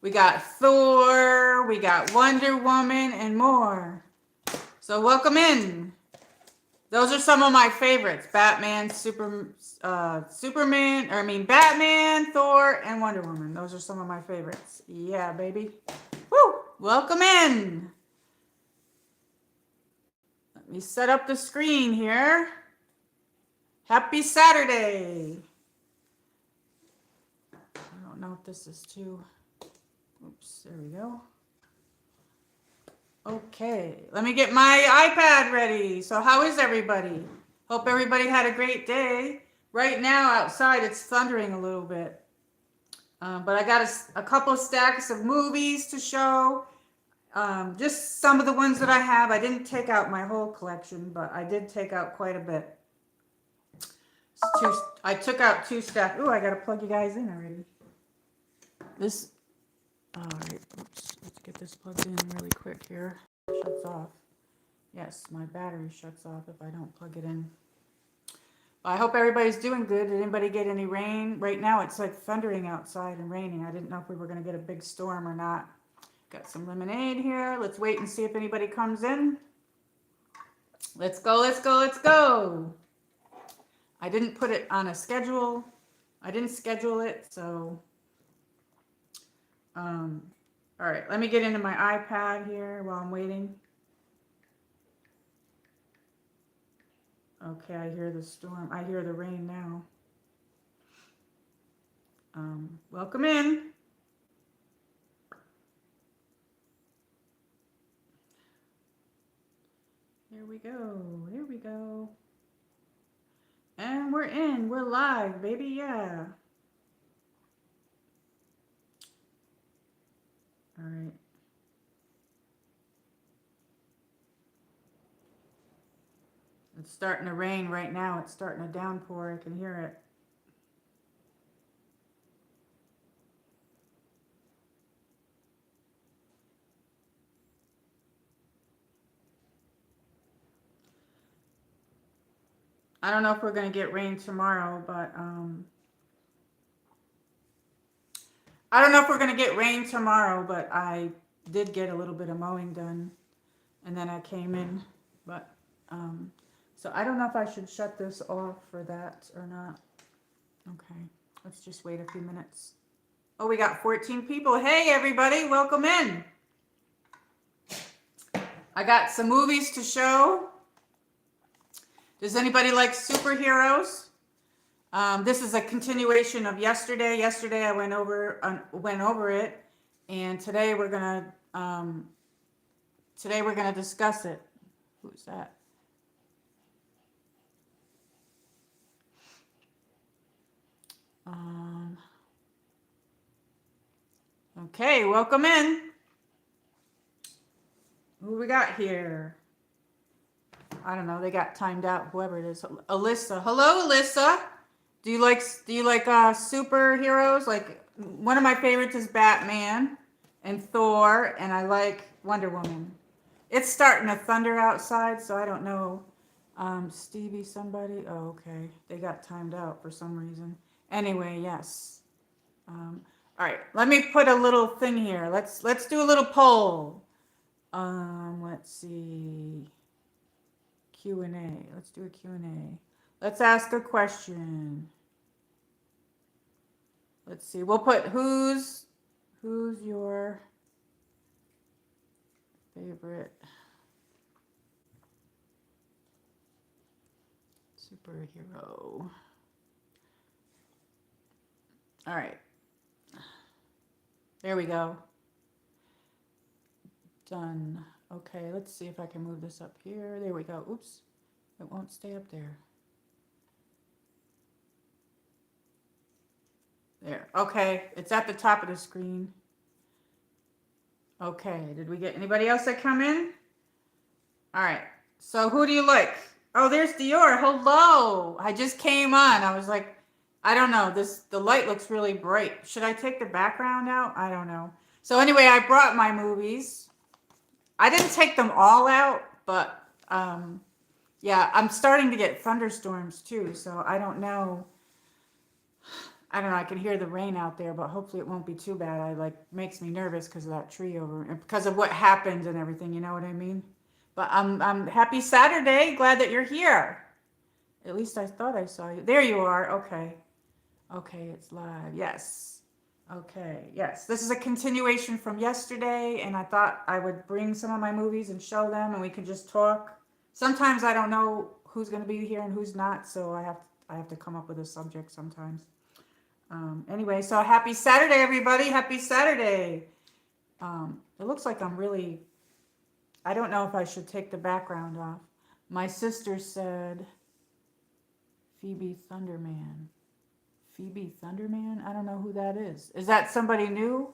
We got Thor, we got Wonder Woman, and more. So welcome in. Those are some of my favorites. Batman, Batman, Thor, and Wonder Woman. Those are some of my favorites. Yeah, baby. Woo! Welcome in. Let me set up the screen here. Happy Saturday. I don't know if this is too... Oops, there we go. Okay, let me get my iPad ready. So how is everybody? Hope everybody had a great day. Right now outside it's thundering a little bit. But I got a couple of stacks of movies to show. Just some of the ones that I have. I didn't take out my whole collection, but I did take out quite a bit. I took out 2 stacks. Ooh, I gotta plug you guys in already. All right, oops, let's get this plugged in really quick here. It shuts off. Yes, my battery shuts off if I don't plug it in. I hope everybody's doing good. Did anybody get any rain? Right now it's like thundering outside and raining. I didn't know if we were going to get a big storm or not. Got some lemonade here. Let's wait and see if anybody comes in. Let's go, let's go, let's go. I didn't put it on a schedule. I didn't schedule it, so... all right, let me get into my iPad here while I'm waiting. Okay, I hear the storm. I hear the rain now. Welcome in. Here we go. Here we go. And we're in. We're live, baby. Yeah. All right. It's starting to rain right now. It's starting to downpour. I can hear it. I don't know if we're going to get rain tomorrow, but I don't know if we're going to get rain tomorrow, but I did get a little bit of mowing done, and then I came in, but so I don't know if I should shut this off for that or not. Okay, let's just wait a few minutes. Oh, we got 14 people. Hey, everybody, welcome in. I got some movies to show. Does anybody like superheroes? This is a continuation of yesterday. Yesterday I went over it, and today we're gonna discuss it. Who's that? Okay, welcome in. Who we got here? I don't know. They got timed out. Whoever it is, Alyssa. Hello, Alyssa. Do you like superheroes? Like, one of my favorites is Batman and Thor, and I like Wonder Woman. It's starting to thunder outside, so I don't know. Stevie, somebody. Oh, okay. They got timed out for some reason. Anyway, yes. All right. Let me put a little thing here. Let's do a little poll. Let's see. Q&A. Let's do a Q&A. Let's ask a question. Let's see. We'll put who's your favorite superhero? All right. There we go. Done. Okay, let's see if I can move this up here. There we go. Oops. It won't stay up there. There. Okay, it's at the top of the screen. Okay, did we get anybody else that come in? All right. So who do you like? Oh, there's Dior. Hello. I just came on. I was like, I don't know. The light looks really bright. Should I take the background out? I don't know. So anyway, I brought my movies. I didn't take them all out, but yeah, I'm starting to get thunderstorms too, so I don't know. I don't know. I can hear the rain out there, but hopefully it won't be too bad. I like makes me nervous because of that tree over and because of what happened and everything. You know what I mean? But I'm happy Saturday. Glad that you're here. At least I thought I saw you. There you are. Okay. Okay, it's live. Yes. Okay. Yes. This is a continuation from yesterday, and I thought I would bring some of my movies and show them, and we could just talk. Sometimes I don't know who's going to be here and who's not, so I have to come up with a subject sometimes. Anyway, so happy Saturday, everybody. Happy Saturday. It looks like I'm really, I don't know if I should take the background off. My sister said Phoebe Thunderman. Phoebe Thunderman? I don't know who that is. Is that somebody new?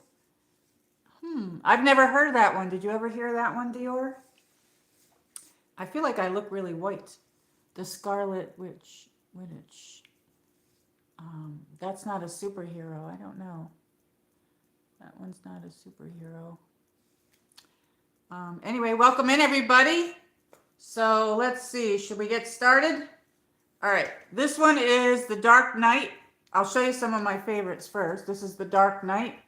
I've never heard that one. Did you ever hear that one, Dior? I feel like I look really white. The Scarlet Witch. That's not a superhero. I don't know. That one's not a superhero. Anyway, welcome in, everybody. So let's see. Should we get started? All right. This one is The Dark Knight. I'll show you some of my favorites first. This is The Dark Knight.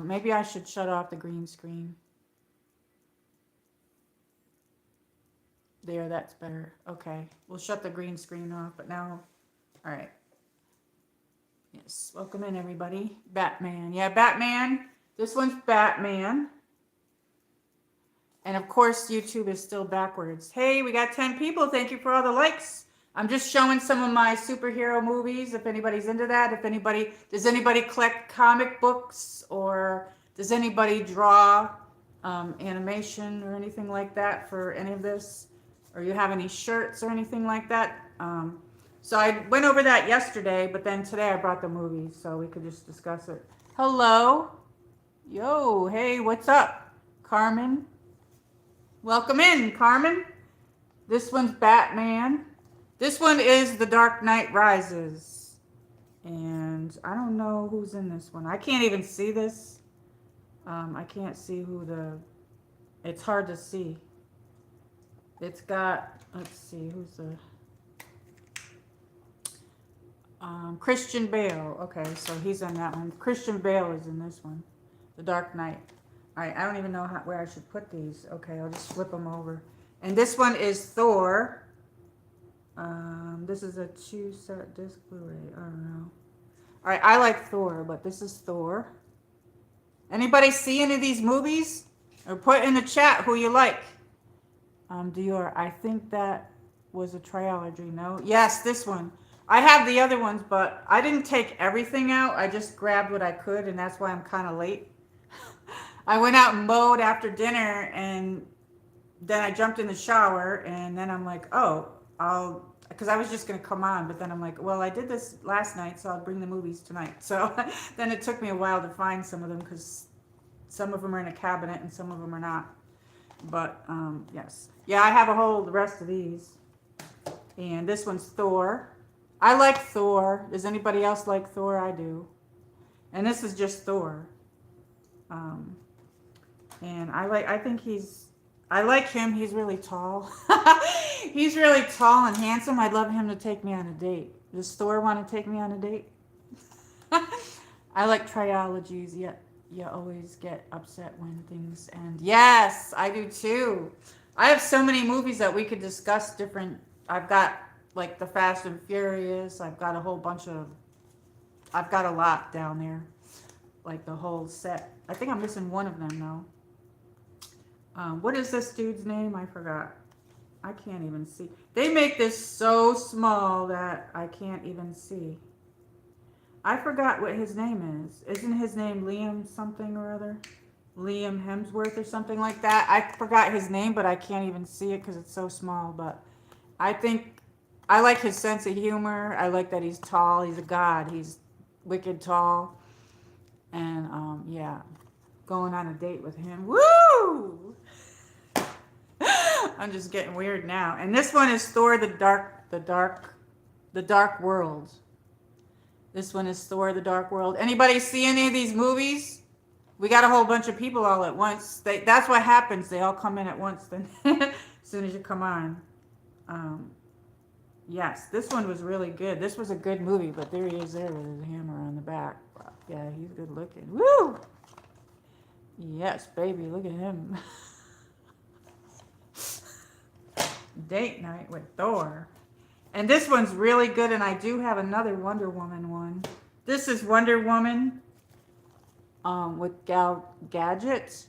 Maybe I should shut off the green screen. There, that's better. Okay. We'll shut the green screen off, but now, all right. Yes, welcome in, everybody. Batman. Yeah, Batman. This one's Batman. And of course, YouTube is still backwards. Hey, we got 10 people. Thank you for all the likes. I'm just showing some of my superhero movies, if anybody's into that. Does anybody collect comic books, or does anybody draw animation or anything like that for any of this? Or you have any shirts or anything like that? So I went over that yesterday, but then today I brought the movies so we could just discuss it. Hello. Yo, hey, what's up? Carmen. Welcome in, Carmen. This one's Batman. This one is The Dark Knight Rises. And I don't know who's in this one. I can't even see this. I can't see it's hard to see. It's got, let's see, who's the... Christian Bale. Okay, so he's in that one. Christian Bale is in this one. The Dark Knight. All right, I don't even know where I should put these. Okay, I'll just flip them over. And this one is Thor. This is a 2-set disc Blu-ray. I don't know. All right, I like Thor, but this is Thor. Anybody see any of these movies? Or put in the chat who you like. Dior, I think that was a trilogy. No? Yes, this one. I have the other ones, but I didn't take everything out. I just grabbed what I could, and that's why I'm kind of late. I went out and mowed after dinner, and then I jumped in the shower, and then I'm like, oh, because I was just going to come on, but then I'm like, well, I did this last night, so I'll bring the movies tonight. So then it took me a while to find some of them, because some of them are in a cabinet, and some of them are not. But, yes. Yeah, I have the rest of these. And this one's Thor. I like Thor. Does anybody else like Thor? I do. And this is just Thor. And I like him. He's really tall. He's really tall and handsome. I'd love him to take me on a date. Does Thor want to take me on a date? I like trilogies, yet you always get upset when things end. Yes, I do too. I have so many movies that we could discuss different. I've got like the Fast and Furious. I've got a lot down there. Like the whole set. I think I'm missing one of them though. What is this dude's name? I forgot. I can't even see. They make this so small that I can't even see. I forgot what his name is. Isn't his name Liam something or other? Liam Hemsworth or something like that. I forgot his name, but I can't even see it because it's so small. But I think I like his sense of humor. I like that he's tall. He's a god. He's wicked tall. And yeah, going on a date with him. Woo! I'm just getting weird now. And this one is Thor: the Dark World. This one is Thor: the Dark World. Anybody see any of these movies? We got a whole bunch of people all at once. That's what happens. They all come in at once then as soon as you come on. Yes, this one was really good. This was a good movie, but there he is there with his hammer on the back. Yeah, he's good looking. Woo! Yes, baby, look at him. Date night with Thor. And this one's really good, and I do have another Wonder Woman one. This is Wonder Woman with Gal Gadget,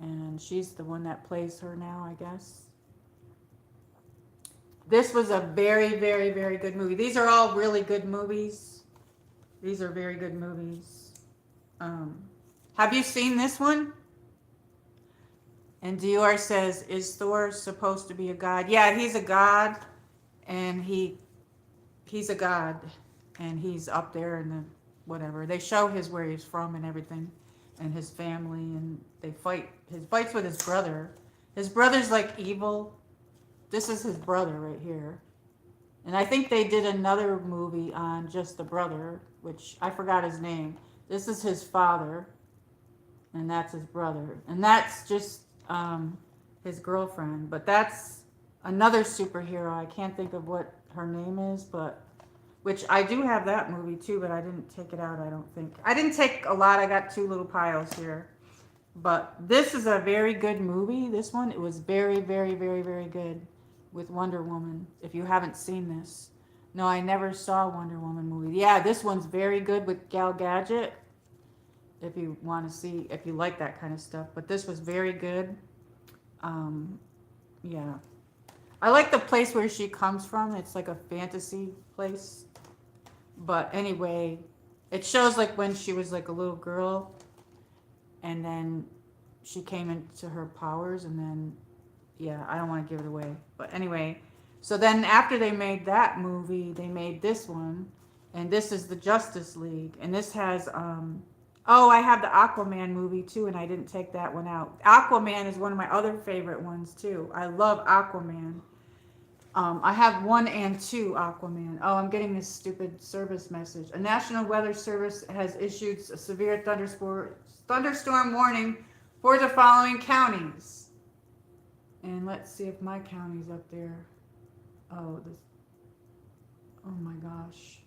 and she's the one that plays her now, I guess. This was a very, very, very good movie. These are all really good movies. These are very good movies. Um, have you seen this one? And Dior says, "Is Thor supposed to be a god?" Yeah, he's a god, and he's a god, and he's up there in the whatever. They show his where he's from and everything, and his family, and they fight. His fights with his brother. His brother's like evil. This is his brother right here. And I think they did another movie on just the brother, which I forgot his name. This is his father, and that's his brother. And that's just his girlfriend. But that's another superhero. I can't think of what her name is, but which I do have that movie too, but I didn't take it out, I don't think. I didn't take a lot. I got two little piles here. But this is a very good movie. This one, it was very, very, very, very good with Wonder Woman. If you haven't seen this, no, I never saw Wonder Woman movie. Yeah, this one's very good with Gal Gadget. If you want to see, if you like that kind of stuff, but this was very good. Um, yeah, I like the place where she comes from. It's like a fantasy place. But anyway, it shows like when she was like a little girl, and then she came into her powers, and then yeah, I don't want to give it away. But anyway, so then after they made that movie, they made this one, and this is the Justice League, and this has oh, I have the Aquaman movie too, and I didn't take that one out. Aquaman is one of my other favorite ones too. I love Aquaman. I have 1 and 2 Aquaman. Oh, I'm getting this stupid service message. A National Weather Service has issued a severe thunderstorm warning for the following counties. And let's see if my county's up there. Oh, this. Oh my gosh.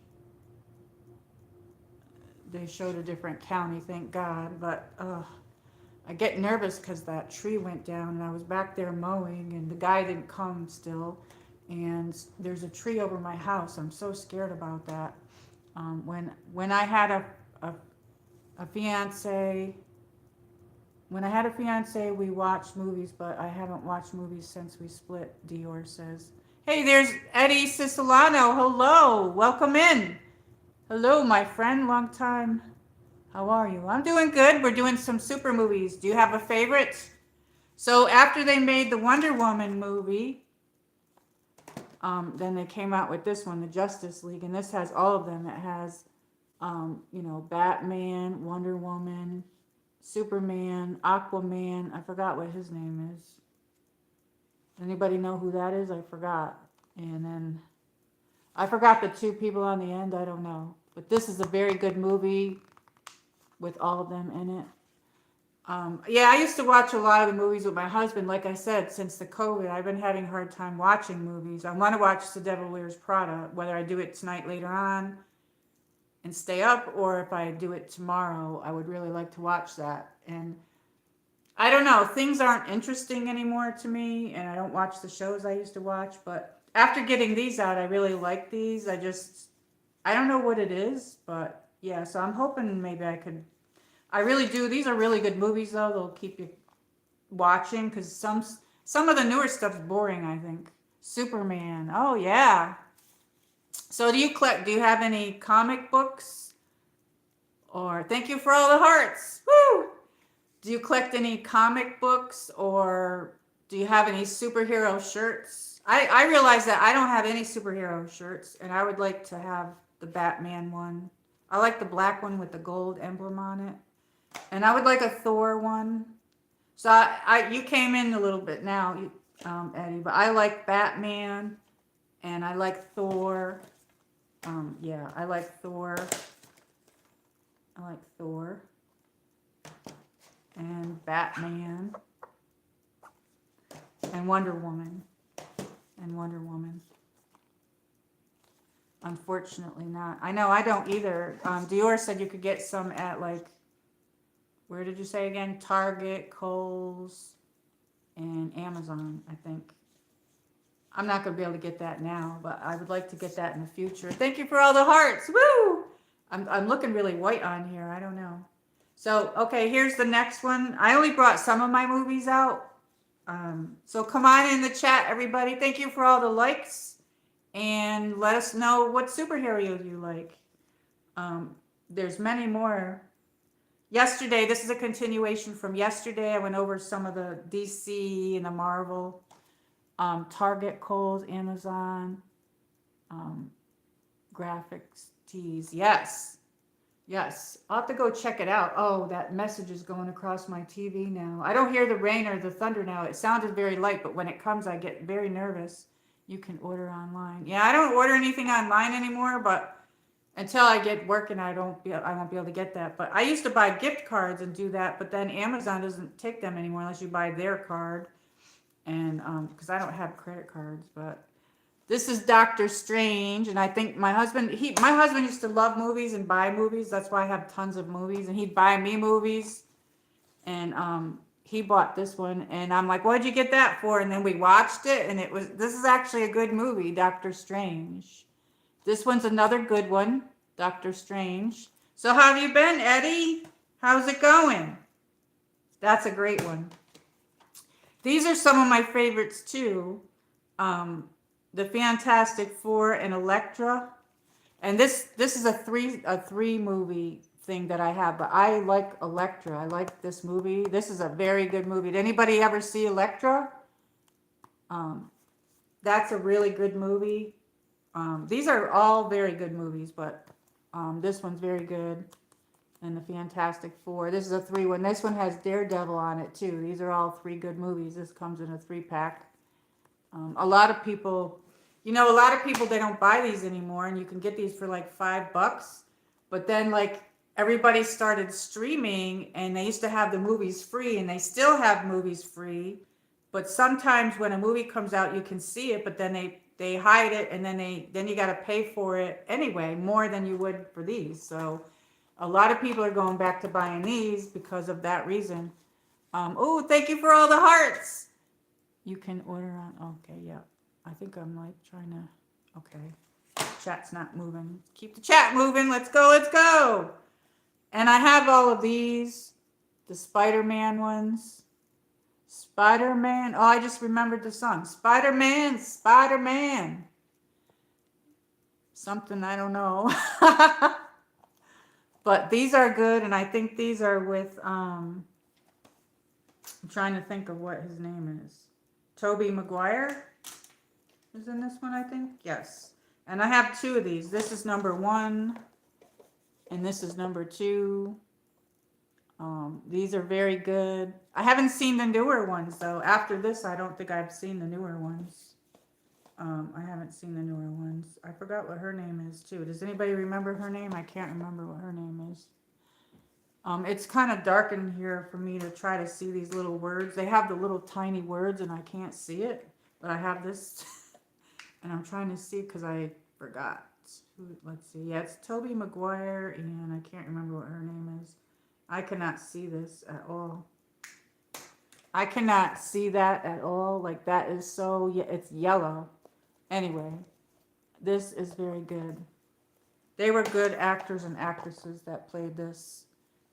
They showed a different county, thank God. But I get nervous because that tree went down, and I was back there mowing, and the guy didn't come still. And there's a tree over my house. I'm so scared about that. When I had a fiance, when I had a fiance, we watched movies, but I haven't watched movies since we split. Dior says, "Hey, there's Eddie Siciliano. Hello, welcome in. Hello, my friend. Long time. How are you? I'm doing good. We're doing some super movies. Do you have a favorite?" So after they made the Wonder Woman movie, then they came out with this one, the Justice League, and this has all of them. It has, you know, Batman, Wonder Woman, Superman, Aquaman. I forgot what his name is. Anybody know who that is? I forgot. And then I forgot the two people on the end. I don't know. But this is a very good movie with all of them in it. Yeah, I used to watch a lot of the movies with my husband. Like I said, since the COVID, I've been having a hard time watching movies. I want to watch The Devil Wears Prada, whether I do it tonight later on and stay up, or if I do it tomorrow, I would really like to watch that. And I don't know, things aren't interesting anymore to me, and I don't watch the shows I used to watch. But after getting these out, I really like these. I don't know what it is, but yeah, so I'm hoping maybe I really do. These are really good movies, though. They'll keep you watching, because some of the newer stuff's boring, I think. Superman. Oh yeah. So do you have any comic books? Or thank you for all the hearts. Woo! Do you collect any comic books, or do you have any superhero shirts? I realize that I don't have any superhero shirts, and I would like to have the Batman one. I like the black one with the gold emblem on it. And I would like a Thor one. So you came in a little bit now, Eddie, but I like Batman, and I like Thor. Yeah, I like Thor. I like Thor. And Batman. And Wonder Woman. And Wonder Woman. Unfortunately not. I know I don't either. Dior said you could get some at like, where did you say again? Target, Kohl's, and Amazon, I think. I'm not going to be able to get that now, but I would like to get that in the future. Thank you for all the hearts. Woo! I'm looking really white on here. I don't know. So, okay, here's the next one. I only brought some of my movies out. So come on in the chat, everybody. Thank you for all the likes. And let us know what superhero you like. There's many more. Yesterday, this is a continuation from yesterday. I went over some of the DC and the Marvel. Target, Kohl's, Amazon, graphics tees. Yes. Yes. I'll have to go check it out. Oh, that message is going across my TV now. I don't hear the rain or the thunder now. It sounded very light, but when it comes, I get very nervous. You can order online. Yeah, I don't order anything online anymore, but until I get working, I won't be able to get that. But I used to buy gift cards and do that, but then Amazon doesn't take them anymore unless you buy their card. And because I don't have credit cards, but this is Doctor Strange, and I think my husband used to love movies and buy movies. That's why I have tons of movies, and he'd buy me movies. And he bought this one, and I'm like, "What'd you get that for?" And then we watched it, and this is actually a good movie, Doctor Strange. This one's another good one, Doctor Strange. So how have you been, Eddie? How's it going? That's a great one. These are some of my favorites too. The Fantastic Four and Elektra. And this is a three movie thing that I have, but I like Elektra. I like this movie. This is a very good movie. Did anybody ever see Elektra? That's a really good movie. These are all very good movies, but this one's very good. And the Fantastic Four. This is a 3-1. This one has Daredevil on it too. These are all 3 good movies. This comes in a 3-pack. A lot of people, they don't buy these anymore, and you can get these for like $5. But then like everybody started streaming, and they used to have the movies free, and they still have movies free. But sometimes when a movie comes out, you can see it, but then they hide it, and then you got to pay for it anyway, more than you would for these. So a lot of people are going back to buying these because of that reason. Oh, thank you for all the hearts. You can order on, okay, yeah. I think I'm like trying to, okay. Chat's not moving. Keep the chat moving. Let's go, let's go. And I have all of these, the Spider-Man ones. Spider-Man, oh, I just remembered the song. Spider-Man, Spider-Man. Something, I don't know. But these are good, and I think these are with, I'm trying to think of what his name is. Tobey Maguire is in this one, I think. Yes. And I have 2 of these. This is number 1, and this is number 2. These are very good. I haven't seen the newer ones, though. After this, I don't think I've seen the newer ones. I haven't seen the newer ones. I forgot what her name is, too. Does anybody remember her name? I can't remember what her name is. It's kind of dark in here for me to try to see these little words. They have the little tiny words, and I can't see it. But I have this, and I'm trying to see because I forgot. Let's see. Yeah, it's Tobey Maguire, and I can't remember what her name is. I cannot see this at all. I cannot see that at all. Like, that is so, it's yellow. Anyway, this is very good. They were good actors and actresses that played this.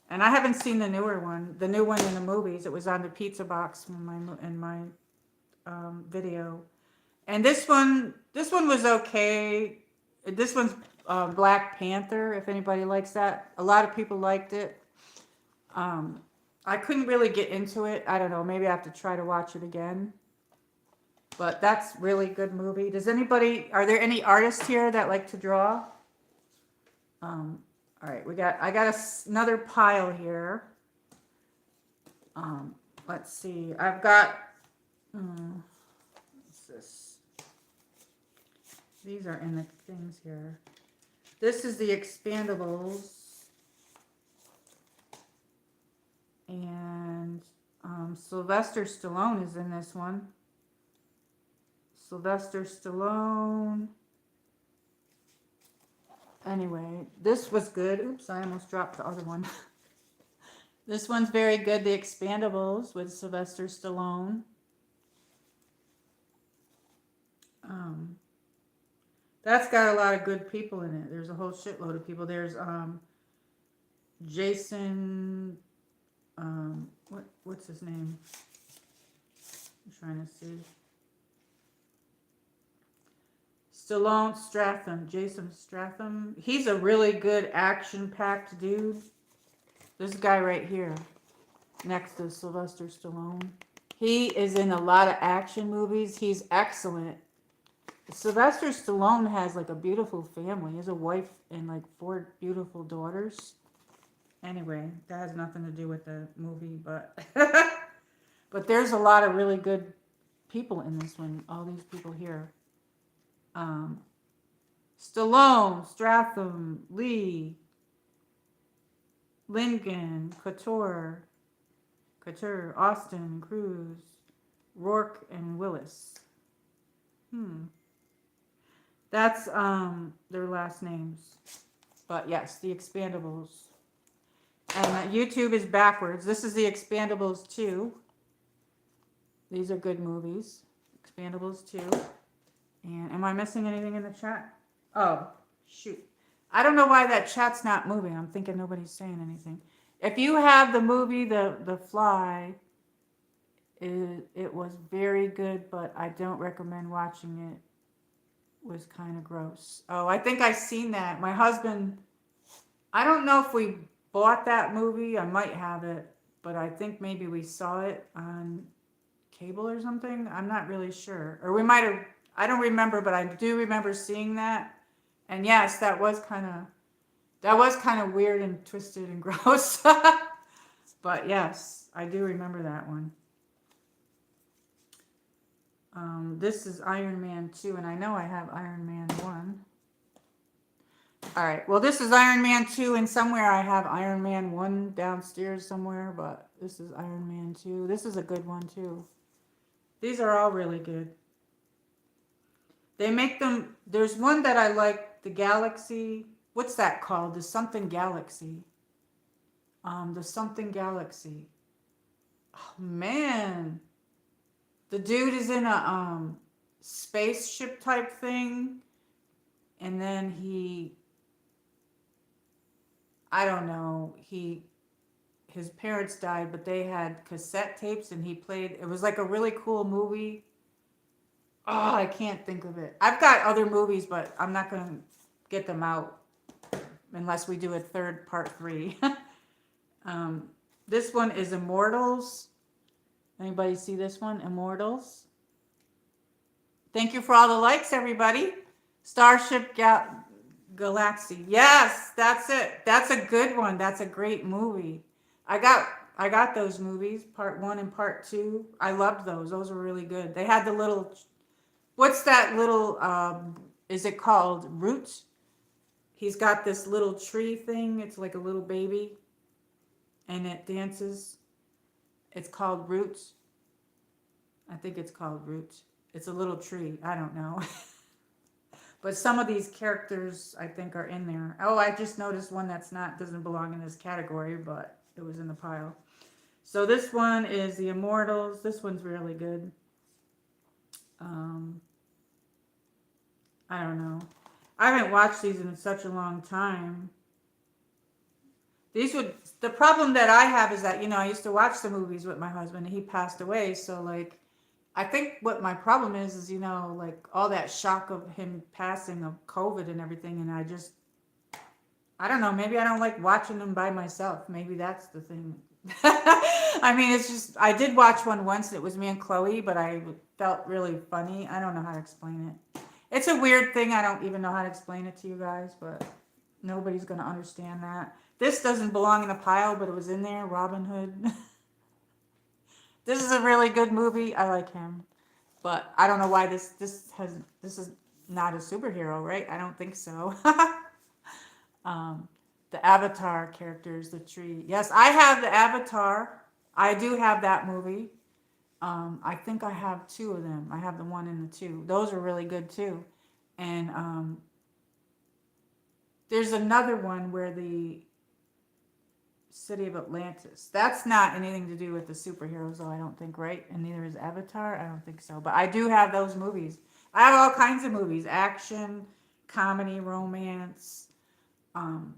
And I haven't seen the newer one, the new one in the movies. It was on the pizza box in my video. And this one was okay. This one's Black Panther, if anybody likes that. A lot of people liked it. I couldn't really get into it. I don't know. Maybe I have to try to watch it again. But that's really good movie. Are there any artists here that like to draw? All right, I got another pile here. Let's see. I've got, what's this? These are in the things here. This is the Expandables. And Sylvester Stallone is in this one. Sylvester Stallone. Anyway, this was good. Oops, I almost dropped the other one. This one's very good. The Expandables with Sylvester Stallone. Um, that's got a lot of good people in it. There's a whole shitload of people. There's Jason. What's his name? I'm trying to see. Stallone Stratham, Jason Stratham. He's a really good action-packed dude. This guy right here, next to Sylvester Stallone. He is in a lot of action movies. He's excellent. Sylvester Stallone has like a beautiful family. He has a wife and like 4 beautiful daughters. Anyway, that has nothing to do with the movie, but but there's a lot of really good people in this one. All these people here. Stallone, Stratham, Lee, Lincoln, Couture, Austin, Cruz, Rourke, and Willis. That's their last names. But yes, the Expandables. And YouTube is backwards. This is the Expandables 2. These are good movies. Expandables 2. And am I missing anything in the chat? Oh, shoot. I don't know why that chat's not moving. I'm thinking nobody's saying anything. If you have the movie The Fly, it was very good, but I don't recommend watching it. It was kind of gross. Oh, I think I've seen that. My husband, I don't know if we bought that movie. I might have it, but I think maybe we saw it on cable or something. I'm not really sure. Or we might have, I don't remember, but I do remember seeing that. And yes, that was kind of weird and twisted and gross. But yes, I do remember that one. This is Iron Man 2, and I know I have Iron Man 1. All right, well, this is Iron Man 2, and somewhere I have Iron Man 1 downstairs somewhere, but this is Iron Man 2. This is a good one, too. These are all really good. They make them, there's one that I like, the Galaxy. What's that called? The something Galaxy. The something Galaxy. Oh, man. The dude is in a spaceship type thing, and then I don't know, his parents died, but they had cassette tapes, and he played, it was like a really cool movie. Oh, I can't think of it. I've got other movies, but I'm not going to get them out unless we do a third part 3. This one is Immortals. Anybody see this one? Immortals. Thank you for all the likes, everybody. Starship Galaxy. Yes, that's it. That's a good one. That's a great movie. I got those movies, part 1 and part 2. I loved those. Those were really good. They had the little, what's that little, is it called Roots? He's got this little tree thing. It's like a little baby, and it dances. It's called Roots. I think it's called Roots. It's a little tree. I don't know. But some of these characters, I think, are in there. Oh, I just noticed one that's doesn't belong in this category, but it was in the pile. So this one is the Immortals. This one's really good. I don't know. I haven't watched these in such a long time. The problem that I have is that, I used to watch the movies with my husband, and he passed away. So, like, I think what my problem is, like, all that shock of him passing of COVID and everything. And I don't know, maybe I don't like watching them by myself. Maybe that's the thing. I mean, it's just, I did watch one once. It was me and Chloe, but I felt really funny. I don't know how to explain it. It's a weird thing. I don't even know how to explain it to you guys, but nobody's going to understand that. This doesn't belong in a pile, but it was in there. Robin Hood. This is a really good movie. I like him, but I don't know why this is not a superhero, right? I don't think so. The Avatar characters, the tree. Yes, I have the Avatar. I do have that movie. I think I have 2 of them. I have the 1 and the 2. Those are really good too. And There's another one where the city of Atlantis. That's not anything to do with the superheroes, though, I don't think, right? And neither is Avatar. I don't think so. But I do have those movies. I have all kinds of movies: action, comedy, romance. Um,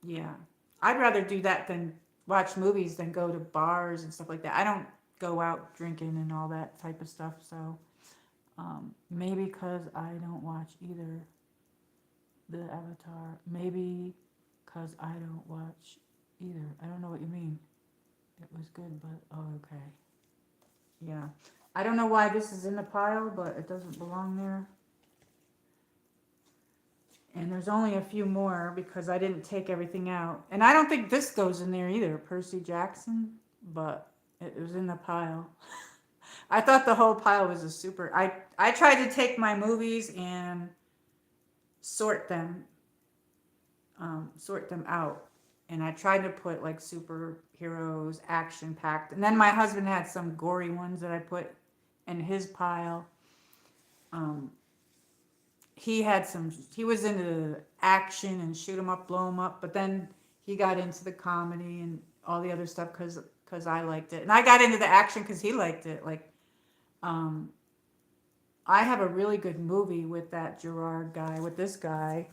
yeah, I'd rather do that than watch movies than go to bars and stuff like that. I don't go out drinking and all that type of stuff. So maybe because I don't watch either the Avatar. Maybe because I don't watch either. I don't know what you mean. It was good, but oh, okay. Yeah. I don't know why this is in the pile, but it doesn't belong there. And there's only a few more because I didn't take everything out. And I don't think this goes in there either, Percy Jackson, but it was in the pile. I thought the whole pile was a super. I tried to take my movies and sort them out. And I tried to put like superheroes, action packed. And then my husband had some gory ones that I put in his pile. He was into action and shoot 'em up, blow 'em up, but then he got into the comedy and all the other stuff because I liked it. And I got into the action because he liked it. Like, um, I have a really good movie with that Gerard guy, with this guy.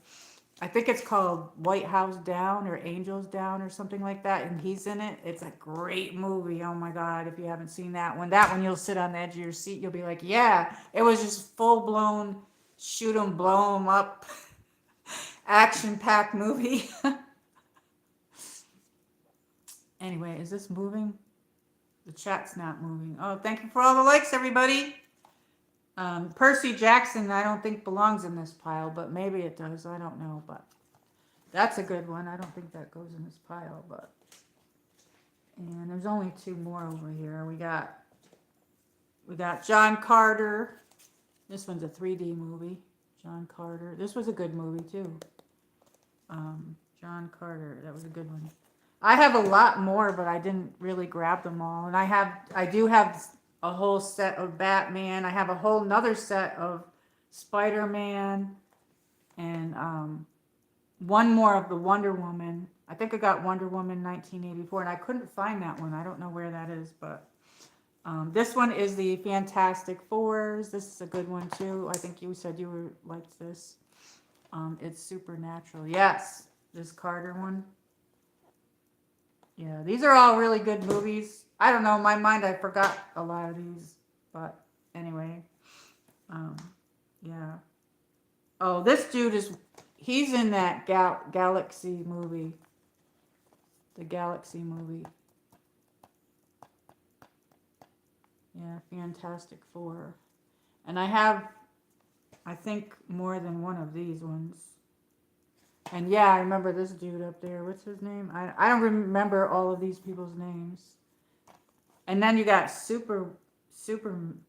I think it's called White House Down or Angels Down or something like that, and he's in it. It's a great movie. Oh my God, if you haven't seen that one you'll sit on the edge of your seat. You'll be like, yeah, it was just full blown shoot 'em, blow 'em up, action packed movie. Anyway, is this moving? The chat's not moving. Oh, thank you for all the likes, everybody. Percy Jackson, I don't think belongs in this pile, but maybe it does. I don't know, but that's a good one. I don't think that goes in this pile, but. And there's only two more over here. We got John Carter. This one's a 3D movie. John Carter. This was a good movie too. John Carter. That was a good one. I have a lot more, but I didn't really grab them all. And I do have a whole set of Batman. I have a whole nother set of Spider-Man, and one more of the Wonder Woman. I think I got Wonder Woman 1984, and I couldn't find that one. I don't know where that is, but this one is the Fantastic Fours. This is a good one too. I think you said you liked this. It's Supernatural. Yes, this Carter one. Yeah, these are all really good movies. I don't know, in my mind I forgot a lot of these, but anyway. Yeah. Oh, this dude he's in that Galaxy movie. The Galaxy movie. Yeah, Fantastic Four. And I have, I think, more than one of these ones. And yeah, I remember this dude up there. What's his name? I don't remember all of these people's names. And then you got Superwoman.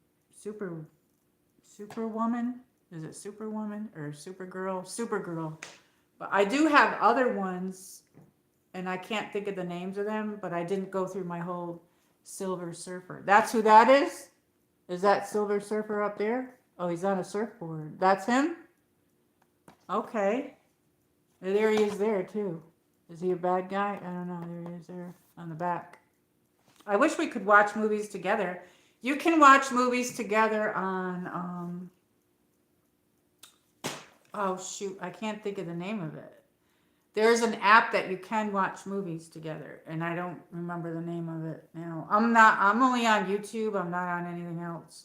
Is it Superwoman or Supergirl? Supergirl. But I do have other ones, and I can't think of the names of them, but I didn't go through my whole Silver Surfer. That's who that is? Is that Silver Surfer up there? Oh, he's on a surfboard. That's him? Okay. There he is there, too. Is he a bad guy? I don't know. There he is there on the back. I wish we could watch movies together. You can watch movies together on, oh shoot, I can't think of the name of it. There's an app that you can watch movies together, and I don't remember the name of it now. I'm only on YouTube. I'm not on anything else.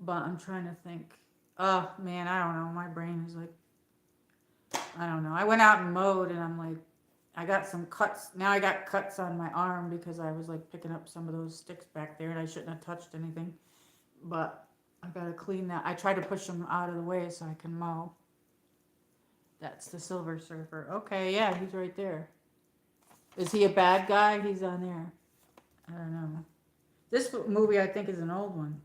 But I'm trying to think. Oh man, I don't know. My brain is like, I don't know. I went out and mowed, and I'm like, I got some cuts. Now I got cuts on my arm because I was like picking up some of those sticks back there, and I shouldn't have touched anything. But I gotta clean that. I try to push them out of the way so I can mow. That's the Silver Surfer. Okay, yeah, he's right there. Is he a bad guy? He's on there. I don't know. This movie, I think, is an old one.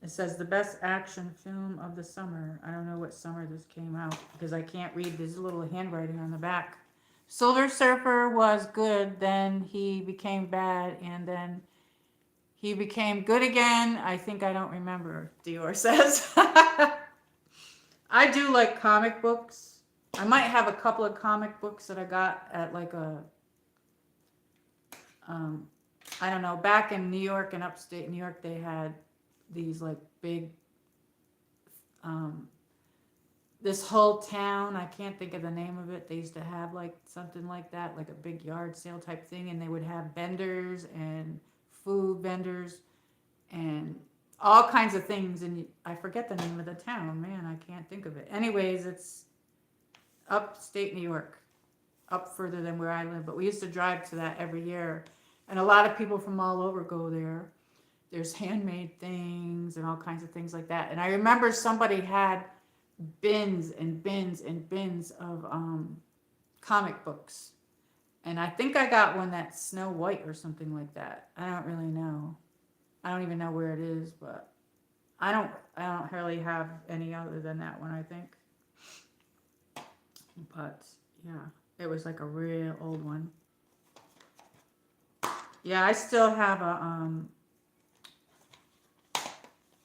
It says the best action film of the summer. I don't know what summer this came out because I can't read this little handwriting on the back. Silver Surfer was good, then he became bad, and then he became good again. I think I don't remember, Dior says. I do like comic books. I might have a couple of comic books that I got at like a, um, I don't know, back in New York and upstate New York, they had these like big, um, this whole town, I can't think of the name of it. They used to have like something like that, like a big yard sale type thing, and they would have vendors and food vendors and all kinds of things. And I forget the name of the town, man, I can't think of it. Anyways, it's upstate New York, up further than where I live, but we used to drive to that every year. And a lot of people from all over go there. There's handmade things and all kinds of things like that. And I remember somebody had bins and bins and bins of comic books. And I think I got one that's Snow White or something like that. I don't really know. I don't even know where it is, but I don't really have any other than that one, I think. But yeah, it was like a real old one. Yeah, I still have a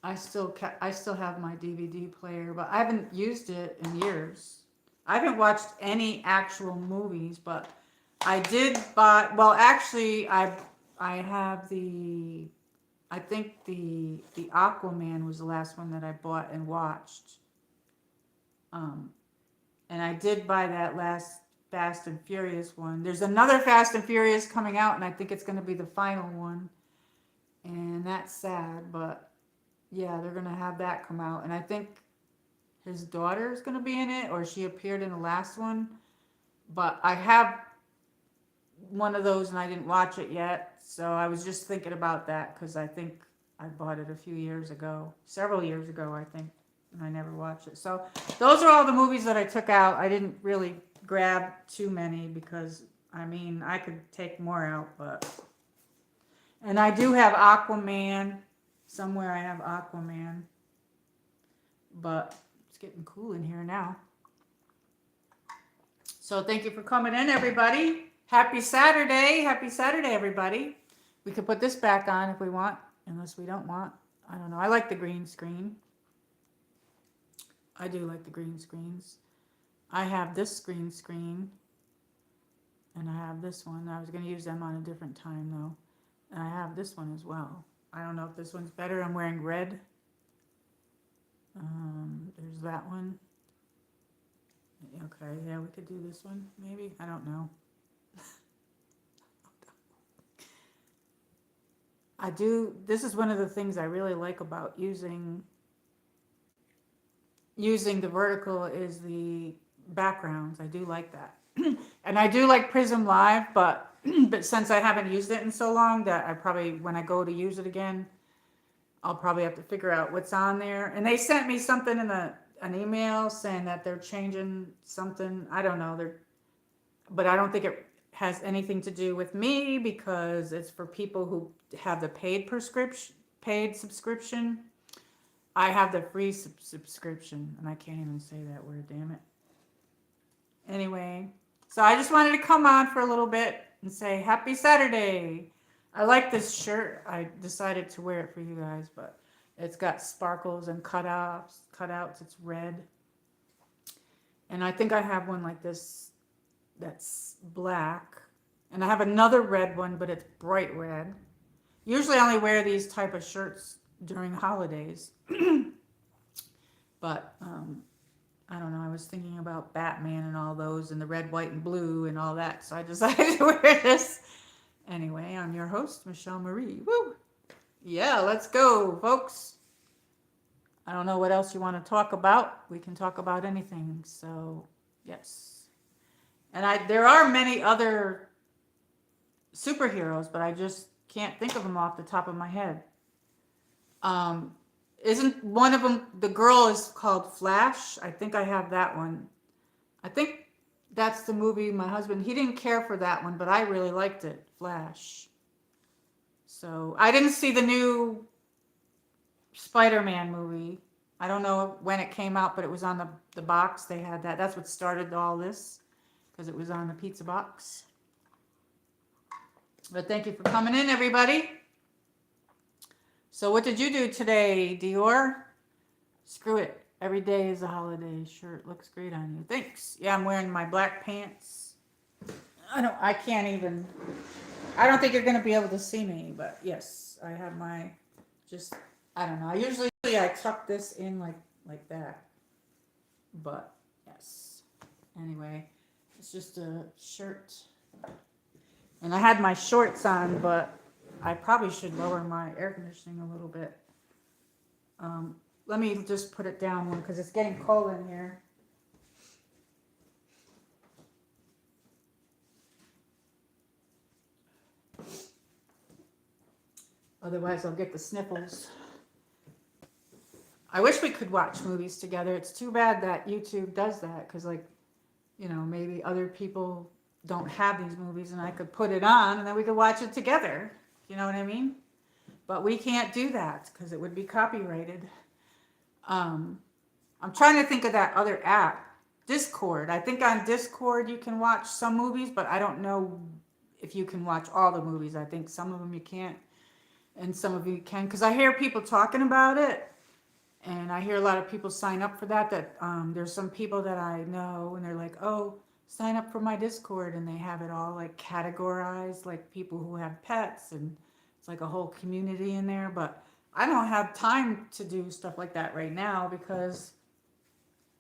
I still have my DVD player, but I haven't used it in years. I haven't watched any actual movies, but I did buy. Well, actually, I have the. I think the Aquaman was the last one that I bought and watched. Um, and I did buy that last Fast and Furious one. There's another Fast and Furious coming out, and I think it's going to be the final one. And that's sad, but yeah, they're gonna have that come out, and I think his daughter is gonna be in it, or she appeared in the last one. But I have one of those, and I didn't watch it yet, so I was just thinking about that because I think I bought it a few years ago, several years ago, I think, and I never watched it. So those are all the movies that I took out. I didn't really grab too many because I mean I could take more out, but and I do have Aquaman. Somewhere I have Aquaman. But it's getting cool in here now. So thank you for coming in, everybody. Happy Saturday. Happy Saturday, everybody. We could put this back on if we want, unless we don't want. I don't know. I like the green screen. I do like the green screens. I have this green screen. And I have this one. I was going to use them on a different time, though. And I have this one as well. I don't know if this one's better. I'm wearing red. There's that one. Okay, yeah, we could do this one, maybe. I don't know. This is one of the things I really like about using the vertical is the backgrounds. I do like that. And I do like Prism Live, but since I haven't used it in so long that I probably, when I go to use it again, I'll probably have to figure out what's on there. And they sent me something in an email saying that they're changing something. I don't know. But I don't think it has anything to do with me because it's for people who have the paid subscription. I have the free subscription, and I can't even say that word, damn it. Anyway, so I just wanted to come on for a little bit and say happy Saturday. I like this shirt. I decided to wear it for you guys, but it's got sparkles and cutouts. It's red. And I think I have one like this that's black. And I have another red one, but it's bright red. Usually I only wear these type of shirts during holidays. But I don't know. I was thinking about Batman and all those and the red, white, and blue and all that. So I decided to wear this. Anyway, I'm your host, Michelle Marie. Woo! Yeah, let's go, folks. I don't know what else you want to talk about. We can talk about anything. So, yes. And there are many other superheroes, but I just can't think of them off the top of my head. Isn't one of them, the girl is called Flash? I think I have that one. I think that's the movie my husband, he didn't care for that one, but I really liked it, Flash. So I didn't see the new Spider-Man movie. I don't know when it came out, but it was on the box. They had that. That's what started all this, because it was on the pizza box. But thank you for coming in, everybody. So what did you do today, Dior? Screw it. Every day is a holiday shirt. Looks great on you. Thanks. Yeah, I'm wearing my black pants. I can't even, I don't think you're going to be able to see me, but yes, I have my, just, I don't know. I tuck this in like that, but yes. Anyway, it's just a shirt. And I had my shorts on, but I probably should lower my air conditioning a little bit. Let me just put it down one because it's getting cold in here. Otherwise, I'll get the sniffles. I wish we could watch movies together. It's too bad that YouTube does that because, like, you know, maybe other people don't have these movies and I could put it on and then we could watch it together. You know what I mean? But we can't do that because it would be copyrighted. I'm trying to think of that other app, Discord. I think on Discord you can watch some movies, but I don't know if you can watch all the movies. I think some of them you can't and some of you can because I hear people talking about it. And I hear a lot of people sign up for that, there's some people that I know and they're like, oh, sign up for my Discord. And they have it all like categorized, like people who have pets. And it's like a whole community in there. But I don't have time to do stuff like that right now because,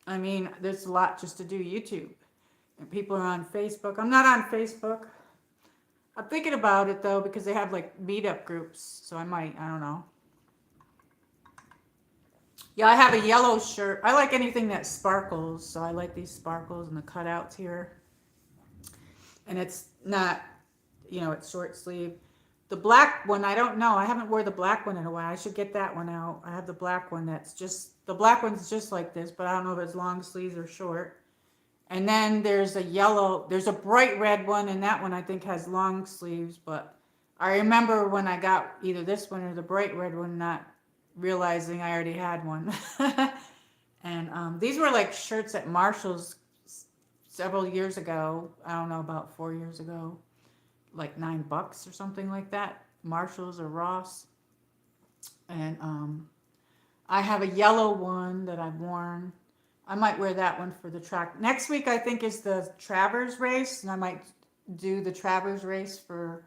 I mean, there's a lot just to do YouTube. And people are on Facebook. I'm not on Facebook. I'm thinking about it though because they have like meetup groups. So I don't know. Yeah, I have a yellow shirt. I like anything that sparkles, so I like these sparkles and the cutouts here. And it's not, you know, it's short sleeve. The black one, I don't know. I haven't wore the black one in a while. I should get that one out. I have the black one the black one's just like this, but I don't know if it's long sleeves or short. And then there's a bright red one, and that one I think has long sleeves, but I remember when I got either this one or the bright red one, not realizing I already had one. And these were like shirts at Marshall's several years ago. I don't know, about 4 years ago, like $9 or something like that. Marshall's or Ross. And I have a yellow one that I've worn. I might wear that one for the track. Next week, I think, is the Travers race, and I might do the Travers race for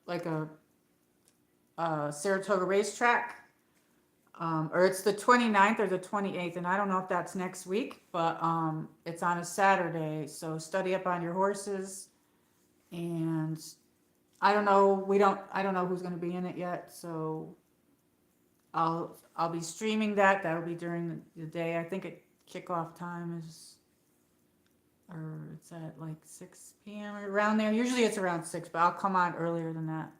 like a Saratoga racetrack. Or it's the 29th or the 28th, and I don't know if that's next week, but it's on a Saturday, so study up on your horses. And I don't know, I don't know who's going to be in it yet, so I'll be streaming that. That'll be during the day. I think kickoff time is, or it's at like 6 p.m. or around there. Usually it's around 6, but I'll come on earlier than that.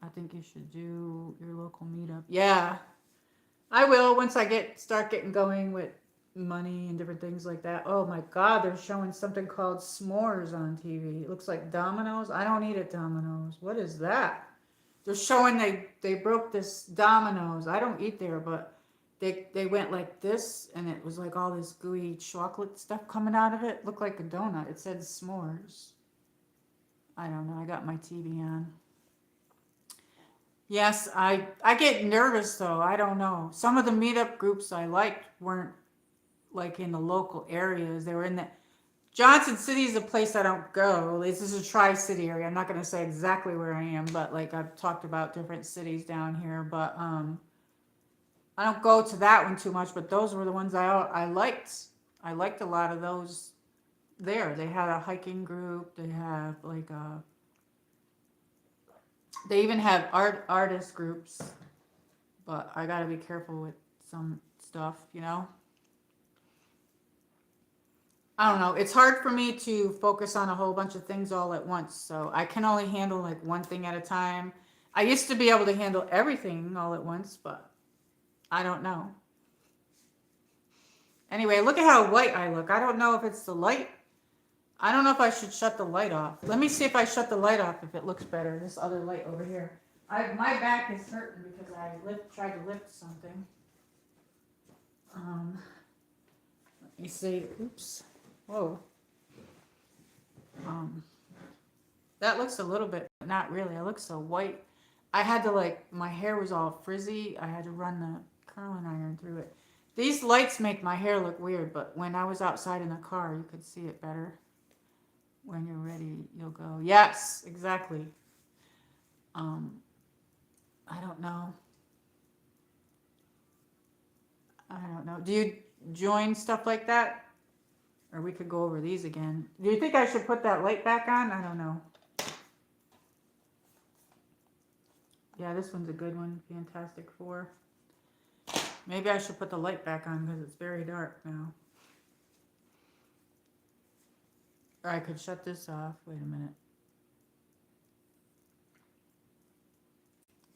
I think you should do your local meetup. Yeah. I will once I start getting going with money and different things like that. Oh my God, they're showing something called s'mores on TV. It looks like Domino's. I don't eat at Domino's. What is that? They're showing they broke this Domino's. I don't eat there, but they went like this, and it was like all this gooey chocolate stuff coming out of it. It looked like a donut. It said s'mores. I don't know. I got my TV on. Yes, I get nervous though. I don't know. Some of the meetup groups I liked weren't like in the local areas. They were in the Johnson City is a place I don't go. This is a tri-city area. I'm not going to say exactly where I am, but like I've talked about different cities down here. But I don't go to that one too much. But those were the ones I liked. I liked a lot of those there. They had a hiking group. They have like they even have artist groups, but I gotta be careful with some stuff, you know. I don't know. It's hard for me to focus on a whole bunch of things all at once, so I can only handle like one thing at a time. I used to be able to handle everything all at once, but I don't know. Anyway, look at how white I look. I don't know if it's the light. I don't know if I should shut the light off. Let me see if I shut the light off, if it looks better. This other light over here. My back is hurting because I tried to lift something. Let me see. Oops. Whoa. That looks a little bit, but not really. I look so white. I had to my hair was all frizzy. I had to run the curling iron through it. These lights make my hair look weird, but when I was outside in the car, you could see it better. When you're ready, you'll go. Yes, exactly. Um, I don't know. I don't know. Do you join stuff like that? Or we could go over these again. Do you think I should put that light back on? I don't know. Yeah, this one's a good one. Fantastic Four. Maybe I should put the light back on because it's very dark now. Or I could shut this off. Wait a minute.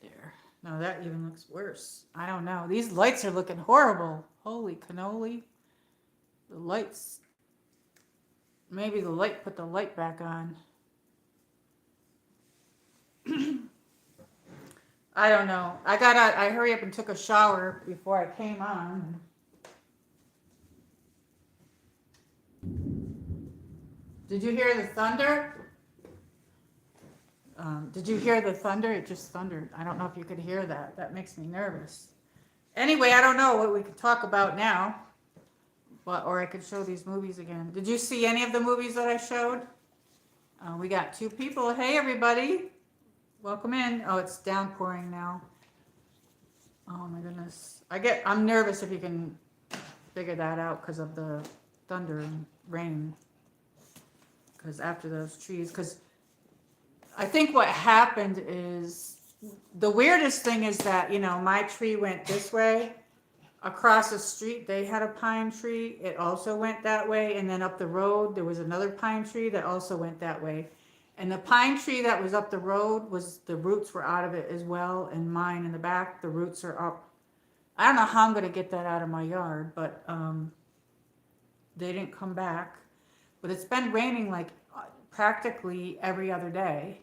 There. No, that even looks worse. I don't know. These lights are looking horrible. Holy cannoli. The lights. Maybe the light put the light back on. I don't know. I hurry up and took a shower before I came on. Did you hear the thunder? Did you hear the thunder? It just thundered. I don't know if you could hear that. That makes me nervous. Anyway, I don't know what we could talk about now. Or I could show these movies again. Did you see any of the movies that I showed? We got 2 people. Hey, everybody. Welcome in. Oh, it's downpouring now. Oh my goodness. I'm nervous if you can figure that out because of the thunder and rain. Because after those trees, because I think what happened is the weirdest thing is that, my tree went this way. Across the street, they had a pine tree. It also went that way. And then up the road, there was another pine tree that also went that way. And the pine tree that was up the road the roots were out of it as well. And mine in the back, the roots are up. I don't know how I'm going to get that out of my yard, but they didn't come back. But it's been raining like practically every other day.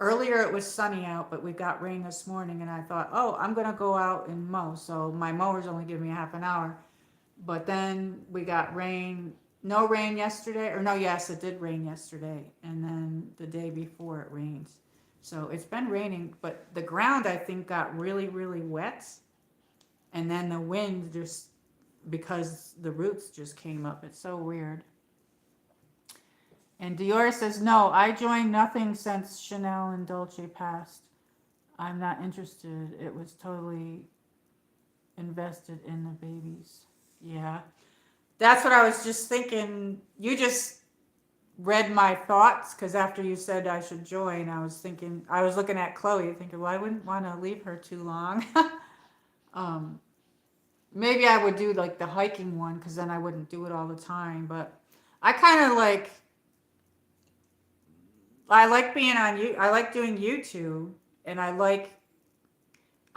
Earlier it was sunny out, but we got rain this morning, and I thought, oh, I'm going to go out and mow. So my mower's only giving me half an hour. But then we got rain. No rain yesterday. Or no, yes, it did rain yesterday. And then the day before it rained. So it's been raining, but the ground, I think, got really, really wet. And then the wind because the roots just came up. It's so weird. And Dior says, no, I joined nothing since Chanel and Dolce passed. I'm not interested. It was totally invested in the babies. Yeah. That's what I was just thinking. You just read my thoughts because after you said I should join, I was looking at Chloe thinking, well, I wouldn't want to leave her too long. Maybe I would do like the hiking one because then I wouldn't do it all the time. But I kind of I like being on you. I like doing YouTube, and I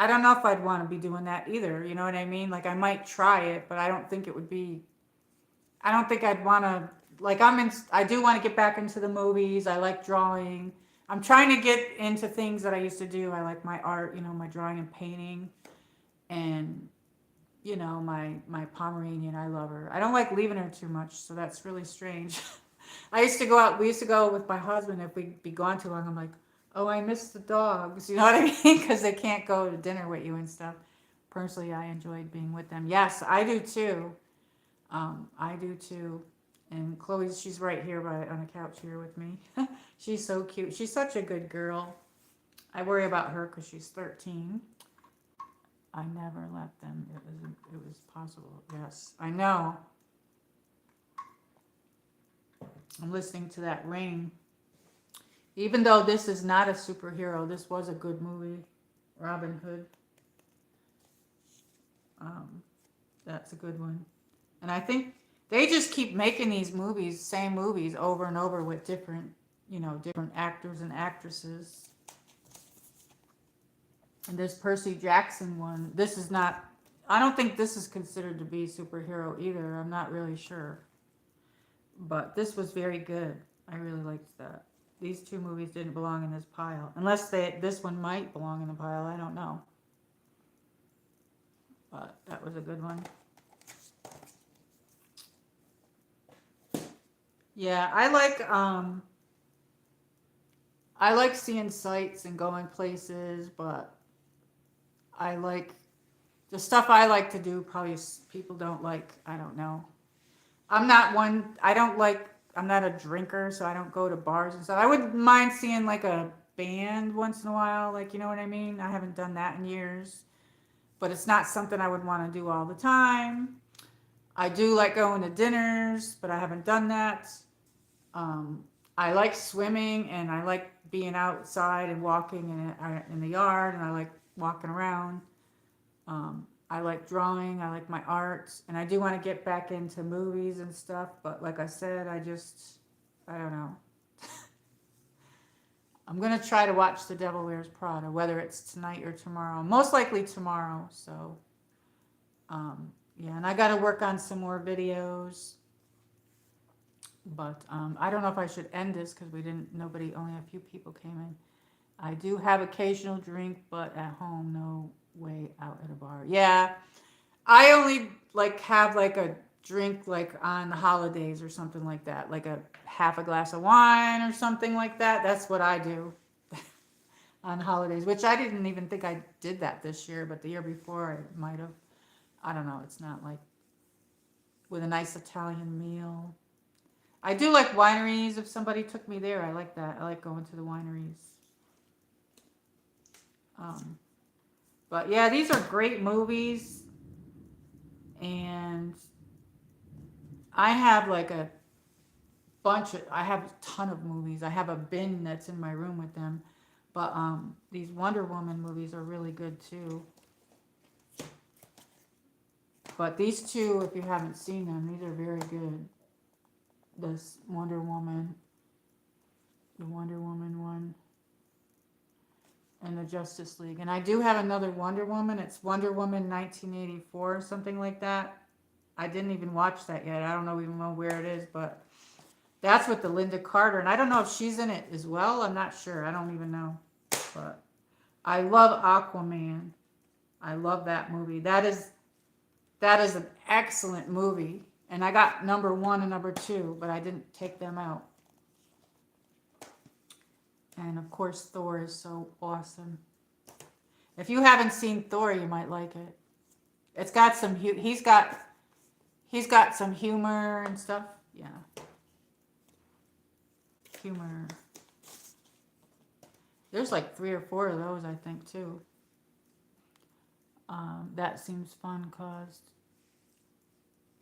don't know if I'd want to be doing that either. You know what I mean? Like I might try it, but I don't think it would be. I don't think I'd want to. I do want to get back into the movies. I like drawing. I'm trying to get into things that I used to do. I like my art, my drawing and painting, and my Pomeranian. I love her. I don't like leaving her too much, so that's really strange. We used to go with my husband. If we'd be gone too long, I'm like, oh, I miss the dogs. You know what I mean? Because they can't go to dinner with you and stuff. Personally, I enjoyed being with them. Yes, I do too. I do too. And Chloe, she's right here on the couch here with me. She's so cute. She's such a good girl. I worry about her because she's 13. I never let them. It was possible. Yes, I know. I'm listening to that rain. Even though this is not a superhero, this was a good movie. Robin Hood. That's a good one. And I think they just keep making these movies, same movies, over and over with different actors and actresses. And this Percy Jackson one, this is not, I don't think this is considered to be superhero either. I'm not really sure. But this was very good. I really liked that. These 2 movies didn't belong in this pile. Unless this one might belong in the pile. I don't know. But that was a good one. Yeah, I like seeing sights and going places, but I like The stuff I like to do, probably people don't like. I don't know. I'm not one. I don't like. I'm not a drinker, so I don't go to bars and stuff. I wouldn't mind seeing like a band once in a while, like you know what I mean. I haven't done that in years, but it's not something I would want to do all the time. I do like going to dinners, but I haven't done that. I like swimming and I like being outside and walking in the yard and I like walking around. I like drawing, I like my art, and I do want to get back into movies and stuff, but like I said, I don't know. I'm going to try to watch The Devil Wears Prada, whether it's tonight or tomorrow. Most likely tomorrow, so, yeah, and I got to work on some more videos. But I don't know if I should end this because only a few people came in. I do have occasional drink, but at home, no way out at a bar. Yeah, I only like have like a drink like on the holidays or something like that, like a half a glass of wine or something like that. That's what I do on holidays, which I didn't even think I did that this year, but the year before I might have. I don't know. It's not like with a nice Italian meal. I do like wineries. If somebody took me there, I like that. I like going to the wineries. But yeah, these are great movies. And I have like I have a ton of movies. I have a bin that's in my room with them. But these Wonder Woman movies are really good too. But these two, if you haven't seen them, these are very good. This Wonder Woman, the Wonder Woman one, and the Justice League. And I do have another Wonder Woman. It's Wonder Woman 1984 or something like that. I didn't even watch that yet. I don't even know where it is, but that's with the Linda Carter. And I don't know if she's in it as well. I'm not sure. I don't even know. But I love Aquaman. I love that movie. That is an excellent movie. And I got number 1 and number 2, but I didn't take them out. And of course, Thor is so awesome. If you haven't seen Thor, you might like it. It's got some, he's got some humor and stuff. Yeah. Humor. There's like 3 or 4 of those, I think, too. That seems fun, caused.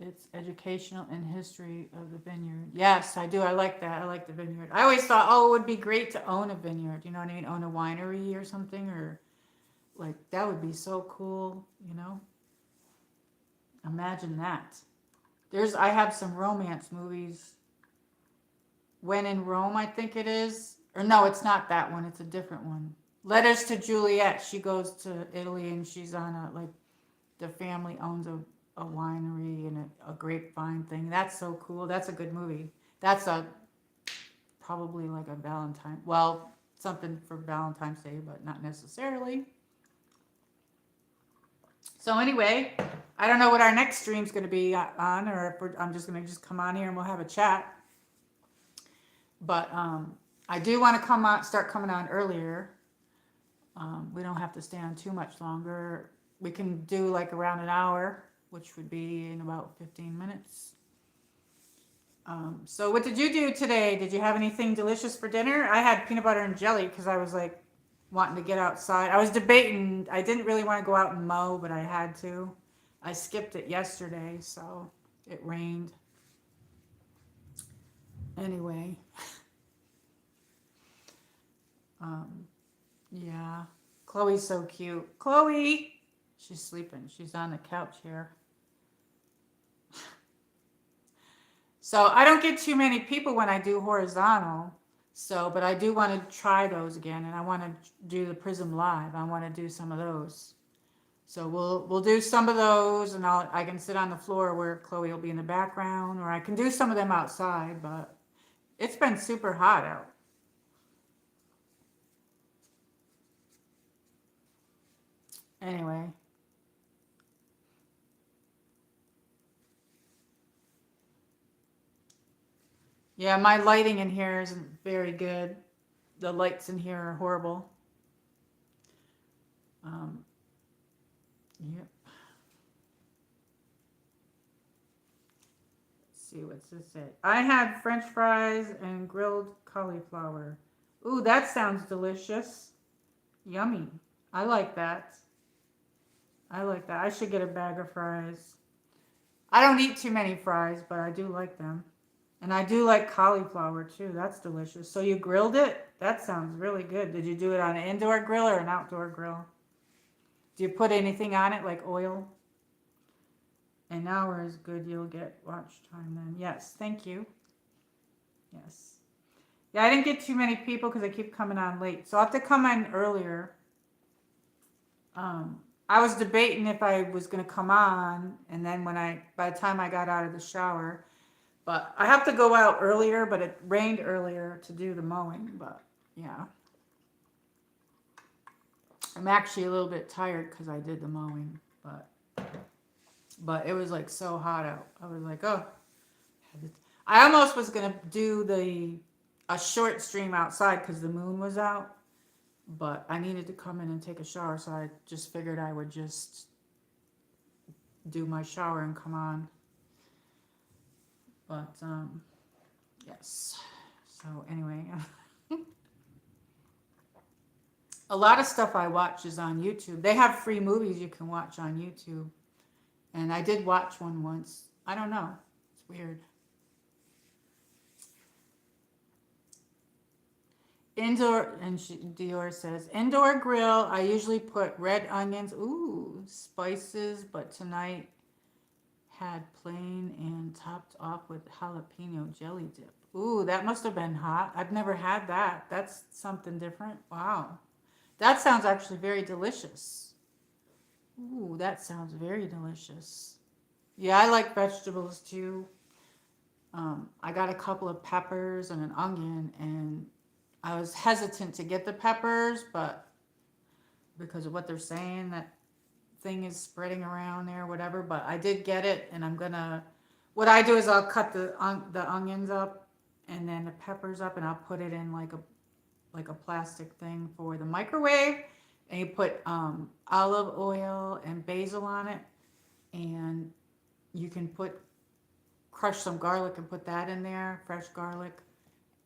It's educational and history of the vineyard. Yes, I do. I like that. I like the vineyard. I always thought, oh, it would be great to own a vineyard. You know what I mean? Own a winery or something, or like that would be so cool. You know? Imagine that. I have some romance movies. When in Rome, I think it is. Or no, it's not that one. It's a different one. Letters to Juliet. She goes to Italy and she's on the family owns a winery and a grapevine thing. That's so cool. That's a good movie. That's probably like a Valentine. Well, something for Valentine's Day, but not necessarily. So anyway, I don't know what our next stream's going to be on, or if I'm just going to come on here and we'll have a chat. But I do want to start coming on earlier. We don't have to stay on too much longer. We can do like around an hour, which would be in about 15 minutes. So what did you do today? Did you have anything delicious for dinner? I had peanut butter and jelly because I was like wanting to get outside. I was debating. I didn't really want to go out and mow, but I had to. I skipped it yesterday, so it rained. Anyway. Yeah. Chloe's so cute. Chloe! She's sleeping. She's on the couch here. So I don't get too many people when I do horizontal. So, but I do want to try those again, and I want to do the Prism Live. I want to do some of those. So we'll do some of those, and I can sit on the floor where Chloe will be in the background, or I can do some of them outside. But it's been super hot out. Anyway. Yeah, my lighting in here isn't very good. The lights in here are horrible. Yep. see, what's this say? I had French fries and grilled cauliflower. Ooh, that sounds delicious. Yummy. I like that. I like that. I should get a bag of fries. I don't eat too many fries, but I do like them. And I do like cauliflower too. That's delicious. So you grilled it? That sounds really good. Did you do it on an indoor grill or an outdoor grill? Do you put anything on it like oil? An hour is good. You'll get watch time then. Yes, thank you. Yes. Yeah, I didn't get too many people because I keep coming on late. So I'll have to come in earlier. I was debating if I was going to come on, and then by the time I got out of the shower, but I have to go out earlier, but it rained earlier to do the mowing, but yeah. I'm actually a little bit tired because I did the mowing, but it was like so hot out. I was like, oh, I almost was going to do a short stream outside because the moon was out. But I needed to come in and take a shower, so I just figured I would just do my shower and come on. But, yes. So, anyway. A lot of stuff I watch is on YouTube. They have free movies you can watch on YouTube. And I did watch one once. I don't know. It's weird. Indoor, and Dior says, indoor grill, I usually put red onions, ooh, spices, but tonight had plain and topped off with jalapeno jelly dip. Ooh, that must have been hot. I've never had that. That's something different. Wow. That sounds actually very delicious. Ooh, that sounds very delicious. Yeah, I like vegetables too. I got a couple of peppers and an onion, and I was hesitant to get the peppers, but because of what they're saying, that thing is spreading around there, whatever. But I did get it, and what I do is I'll cut the onions up, and then the peppers up, and I'll put it in like a plastic thing for the microwave, and you put olive oil and basil on it, and you can crush some garlic and put that in there, fresh garlic,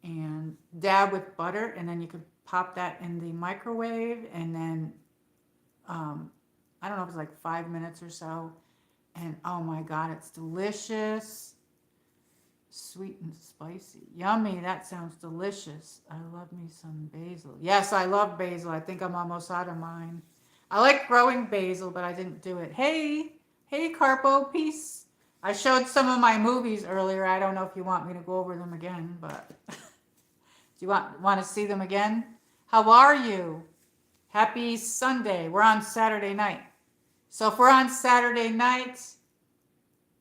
and dab with butter, and then you could pop that in the microwave, and then I don't know if it's like 5 minutes or so, and oh my god, it's delicious, sweet and spicy, yummy. That sounds delicious. I love me some basil. Yes, I love basil. I think I'm almost out of mine. I like growing basil, but I didn't do it. Hey Carpo, peace. I showed some of my movies earlier. I don't know if you want me to go over them again, but do you want to see them again? How are you? Happy Sunday. We're on Saturday night. So if we're on Saturday night,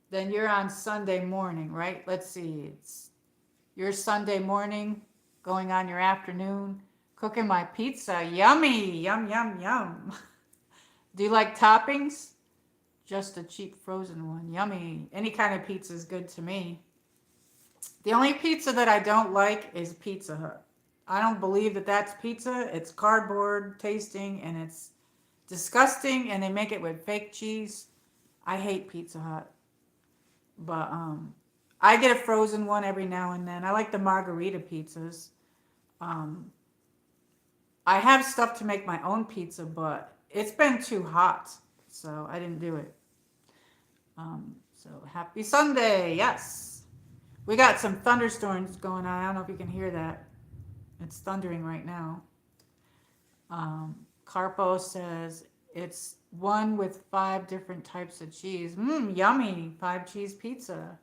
then you're on Sunday morning, right? Let's see. It's your Sunday morning, going on your afternoon, cooking my pizza. Yummy. Yum, yum, yum. Do you like toppings? Just a cheap frozen one. Yummy. Any kind of pizza is good to me. The only pizza that I don't like is Pizza Hut. I don't believe that that's pizza. It's cardboard tasting, and it's disgusting, and they make it with fake cheese. I hate Pizza Hut. But I get a frozen one every now and then. I like the margarita pizzas. I have stuff to make my own pizza, but it's been too hot, so I didn't do it. So happy Sunday. Yes. We got some thunderstorms going on. I don't know if you can hear that. It's thundering right now. Carpo says it's one with 5 different types of cheese. Yummy. 5 cheese pizza.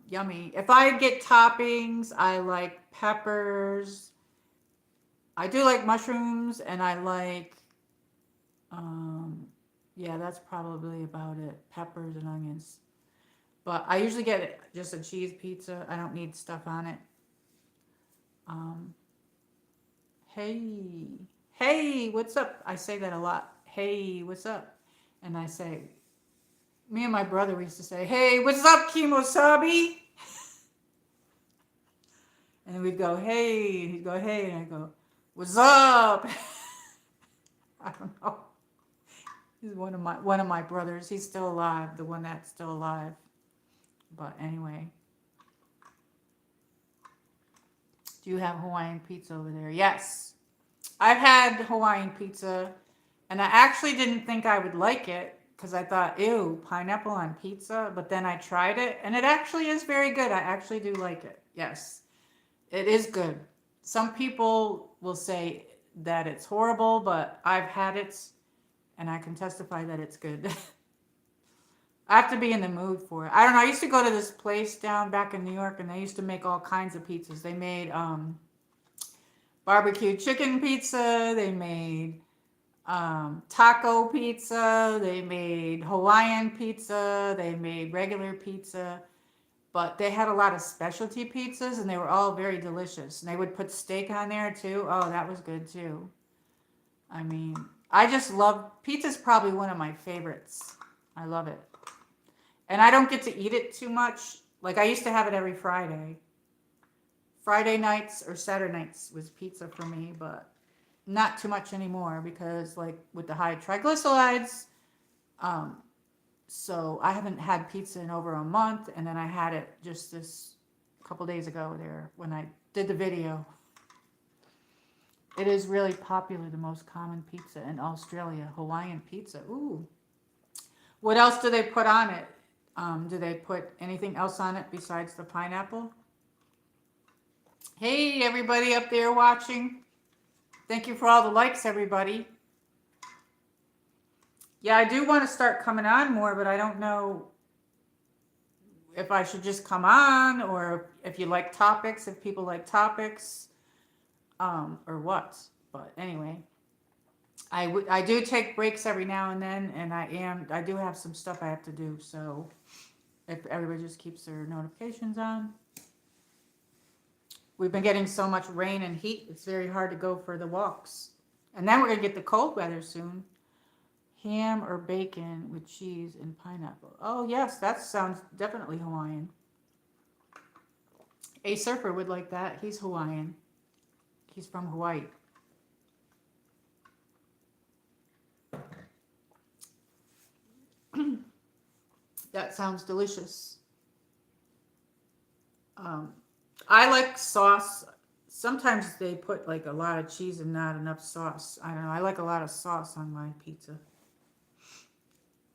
Yummy. If I get toppings, I like peppers. I do like mushrooms, and I like, yeah, that's probably about it. Peppers and onions. But I usually get just a cheese pizza. I don't need stuff on it. Hey, what's up? I say that a lot. Hey, what's up? And I say, me and my brother, we used to say, hey, what's up, Kimosabi? And then we'd go, hey, and he'd go, hey, and I'd go, what's up? I don't know. He's one of my brothers. He's still alive, the one that's still alive. But anyway, do you have Hawaiian pizza over there? Yes. I've had Hawaiian pizza, and I actually didn't think I would like it because I thought, ew, pineapple on pizza. But then I tried it, and it actually is very good. I actually do like it. Yes, it is good. Some people will say that it's horrible, but I've had it, and I can testify that it's good. I have to be in the mood for it. I don't know. I used to go to this place down back in New York, and they used to make all kinds of pizzas. They made barbecue chicken pizza. They made taco pizza. They made Hawaiian pizza. They made regular pizza. But they had a lot of specialty pizzas, and they were all very delicious. And they would put steak on there too. Oh, that was good too. I mean, I just love pizza's probably one of my favorites. I love it. And I don't get to eat it too much. Like I used to have it every Friday. Friday nights or Saturday nights was pizza for me, but not too much anymore because like with the high triglycerides, so I haven't had pizza in over a month, and then I had it just this couple days ago there when I did the video. It is really popular, the most common pizza in Australia, Hawaiian pizza. Ooh. What else do they put on it? Do they put anything else on it besides the pineapple? Hey, everybody up there watching. Thank you for all the likes, everybody. Yeah, I do want to start coming on more, but I don't know if I should just come on or if you like topics, if people like topics, or what. But anyway, I do take breaks every now and then, and I do have some stuff I have to do. So if everybody just keeps their notifications on. We've been getting so much rain and heat, it's very hard to go for the walks. And then we're going to get the cold weather soon. Ham or bacon with cheese and pineapple. Oh, yes, that sounds definitely Hawaiian. A surfer would like that. He's Hawaiian. He's from Hawaii. That sounds delicious. I like sauce. Sometimes they put like a lot of cheese and not enough sauce. I don't know. I like a lot of sauce on my pizza.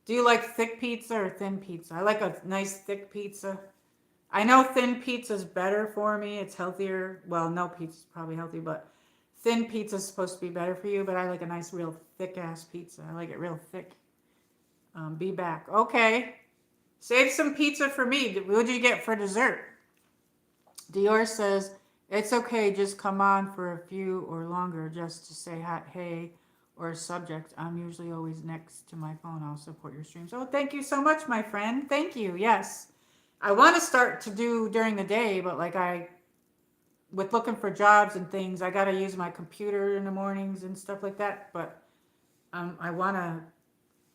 Do you like thick pizza or thin pizza? I like a nice thick pizza. I know thin pizza is better for me. It's healthier. Well, no pizza is probably healthy, but thin pizza is supposed to be better for you. But I like a nice, real thick ass pizza. I like it real thick. Be back. Okay. Save some pizza for me. What did you get for dessert? Dior says, it's okay, just come on for a few or longer just to say hi, hey or a subject. I'm usually always next to my phone. I'll support your streams. Oh, thank you so much, my friend. Thank you. Yes. I want to start to do during the day, but like with looking for jobs and things, I got to use my computer in the mornings and stuff like that. But I want to,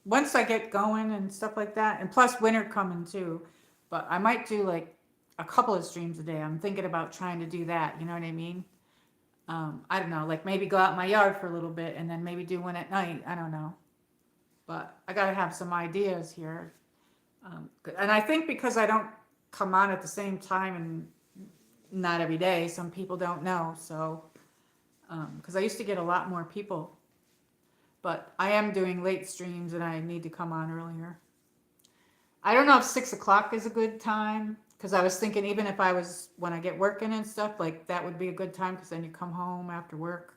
once I get going and stuff like that, and plus winter coming too, but I might do like a couple of streams a day. I'm thinking about trying to do that. You know what I mean? I don't know, like maybe go out in my yard for a little bit and then maybe do one at night. I don't know. But I got to have some ideas here. And I think because I don't come on at the same time and not every day, some people don't know. So, because I used to get a lot more people. But I am doing late streams and I need to come on earlier. I don't know if 6 o'clock is a good time. Because I was thinking even if I was, when I get working and stuff, like that would be a good time because then you come home after work.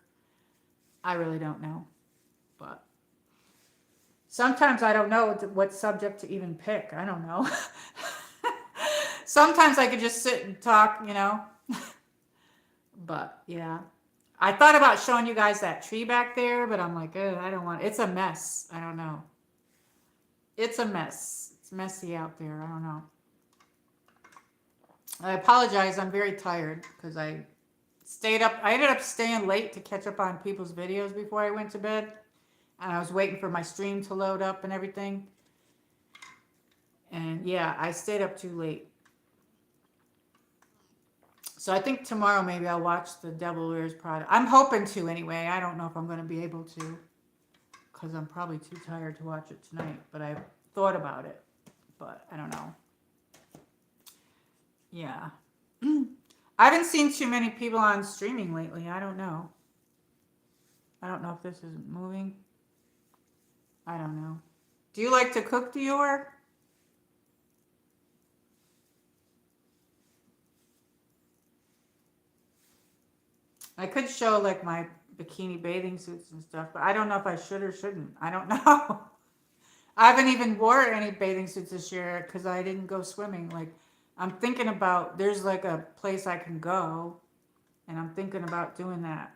I really don't know. But sometimes I don't know what subject to even pick. I don't know. Sometimes I could just sit and talk, you know. But yeah. I thought about showing you guys that tree back there, but I'm like, I don't want it. It's a mess. I don't know. It's a mess. It's messy out there. I don't know. I apologize. I'm very tired because I stayed up. I ended up staying late to catch up on people's videos before I went to bed. And I was waiting for my stream to load up and everything. And yeah, I stayed up too late. So I think tomorrow maybe I'll watch the Devil Wears Prada. I'm hoping to anyway. I don't know if I'm going to be able to because I'm probably too tired to watch it tonight. But I thought about it. But I don't know. Yeah. I haven't seen too many people on streaming lately. I don't know. I don't know if this is moving. I don't know. Do you like to cook, Dior? I could show like my bikini bathing suits and stuff, but I don't know if I should or shouldn't. I don't know. I haven't even wore any bathing suits this year because I didn't go swimming. Like, I'm thinking about there's like a place I can go, and I'm thinking about doing that.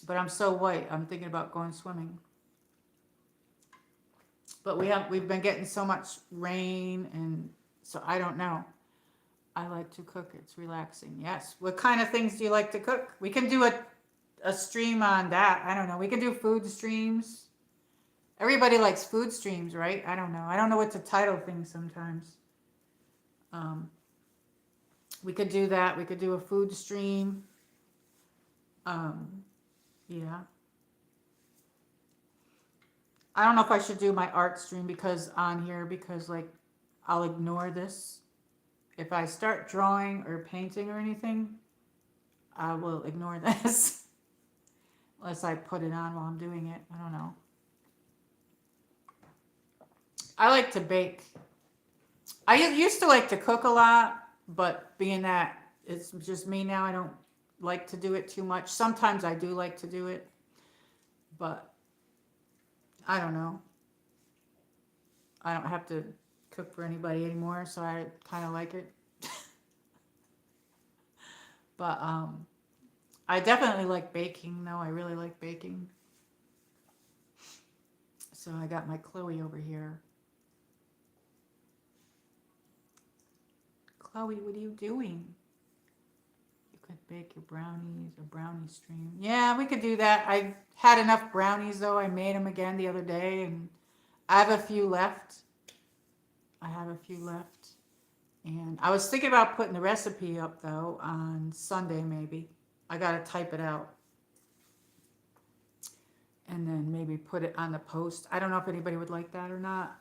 But I'm so white. I'm thinking about going swimming. But we've been getting so much rain, and so I don't know. I like to cook. It's relaxing. Yes. What kind of things do you like to cook? We can do a stream on that. I don't know. We can do food streams. Everybody likes food streams, right? I don't know. I don't know what to title things sometimes. Um, we could do that. We could do a food stream. Um, yeah. I don't know if I should do my art stream because on here because like I'll ignore this. If I start drawing or painting or anything, I will ignore this unless I put it on while I'm doing it. I don't know. I like to bake. I used to like to cook a lot, but being that it's just me now, I don't like to do it too much. Sometimes I do like to do it, but I don't know. I don't have to cook for anybody anymore, so I kind of like it. But I definitely like baking, though. I really like baking. So I got my Chloe over here. Chloe, what are you doing? You could bake your brownies, a brownie stream. Yeah, we could do that. I had enough brownies, though. I made them again the other day, and I have a few left. I have a few left. And I was thinking about putting the recipe up, though, on Sunday, maybe. I got to type it out. And then maybe put it on the post. I don't know if anybody would like that or not.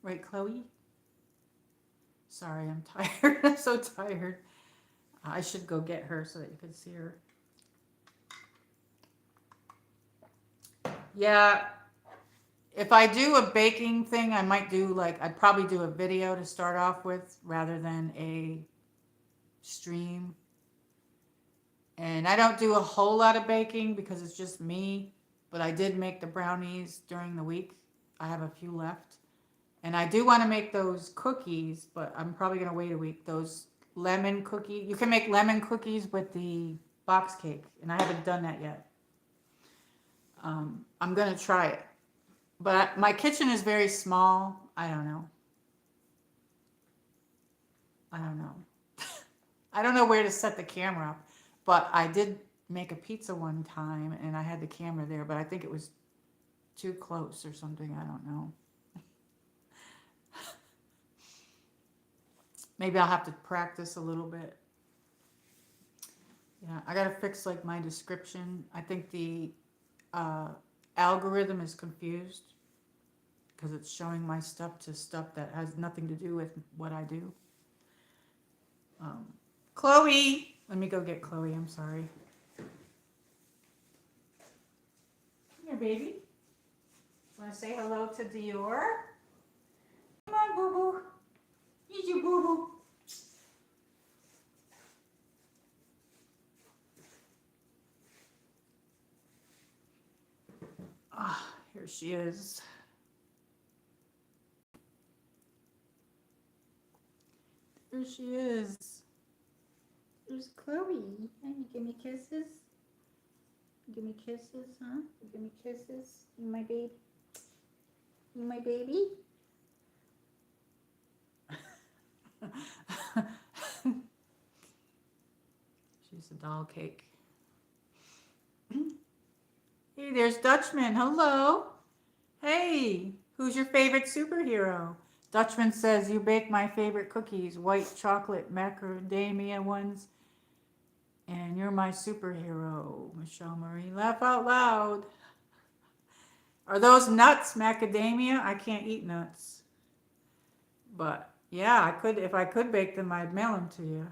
Right, Chloe? Sorry, I'm tired. I'm so tired. I should go get her so that you can see her. Yeah, if I do a baking thing, I might do like, I'd probably do a video to start off with rather than a stream. And I don't do a whole lot of baking because it's just me, but I did make the brownies during the week. I have a few left. And I do want to make those cookies, but I'm probably going to wait a week. Those lemon cookie. You can make lemon cookies with the box cake, and I haven't done that yet. I'm going to try it. But my kitchen is very small. I don't know. I don't know. I don't know where to set the camera up. But I did make a pizza one time, and I had the camera there, but I think it was too close or something. I don't know. Maybe I'll have to practice a little bit. Yeah, I gotta fix like my description. I think the algorithm is confused because it's showing my stuff to stuff that has nothing to do with what I do. Chloe, let me go get Chloe. I'm sorry. Come here, baby. Want to say hello to Dior? Come on, boo boo. Need you, boo boo. Ah, here she is. There she is. There's Chloe. Hey, you give me kisses? You give me kisses, huh? You give me kisses? You my baby? You my baby? She's a doll cake. Hey, there's Dutchman. Hello. Hey, who's your favorite superhero? Dutchman says, you bake my favorite cookies, white chocolate macadamia ones, and you're my superhero. Michelle Marie, laugh out loud. Are those nuts, macadamia? I can't eat nuts. But yeah, I could, if I could bake them, I'd mail them to you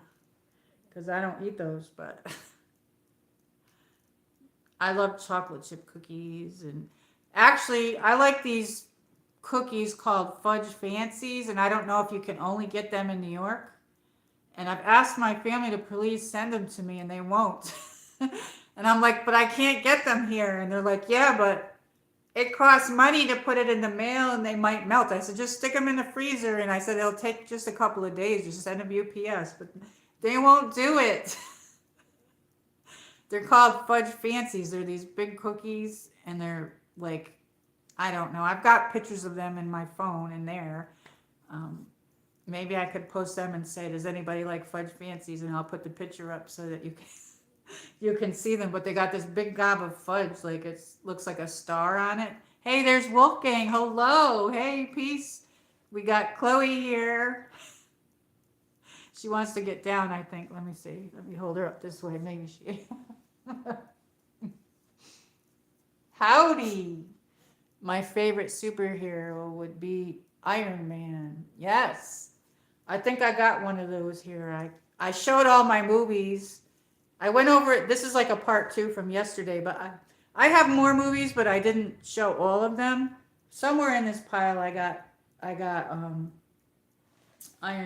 because I don't eat those. But I love chocolate chip cookies, and actually, I like these cookies called fudge fancies, and I don't know if you can only get them in New York. And I've asked my family to please send them to me, and they won't. And I'm like, but I can't get them here. And they're like, yeah, but it costs money to put it in the mail and they might melt. I said, just stick them in the freezer. And I said, it'll take just a couple of days. Just send them UPS. But they won't do it. They're called fudge fancies. They're these big cookies and they're like, I don't know. I've got pictures of them in my phone in there. Um, Maybe I could post them and say, does anybody like fudge fancies? And I'll put the picture up so that you can see them. But they got this big gob of fudge, like it looks like a star on it. Hey, there's Wolfgang. Hello. Hey, peace. We got Chloe here. She wants to get down, I think. Let me see. Let me hold her up this way. Maybe she. Howdy. My favorite superhero would be Iron Man. Yes. I think I got one of those here. I showed all my movies. I went over it. This is like a part 2 from yesterday, but I have more movies, but I didn't show all of them. Somewhere in this pile I got Iron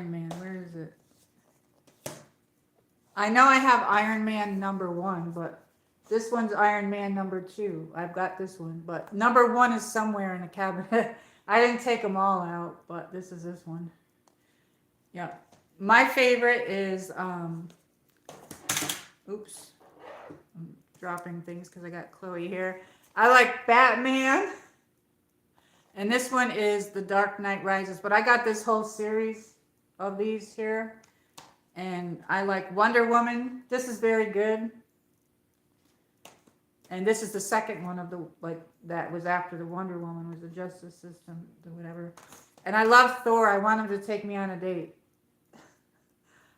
Man. Where is it? I know I have Iron Man #1, but this one's Iron Man #2. I've got this one, but #1 is somewhere in the cabinet. I didn't take them all out, but this is this one. Yeah. My favorite is, oops, I'm dropping things because I got Chloe here. I like Batman. And this one is The Dark Knight Rises. But I got this whole series of these here. And I like Wonder Woman. This is very good. And this is the second one of the, like, that was after the Wonder Woman, was the Justice System, or whatever. And I love Thor. I want him to take me on a date.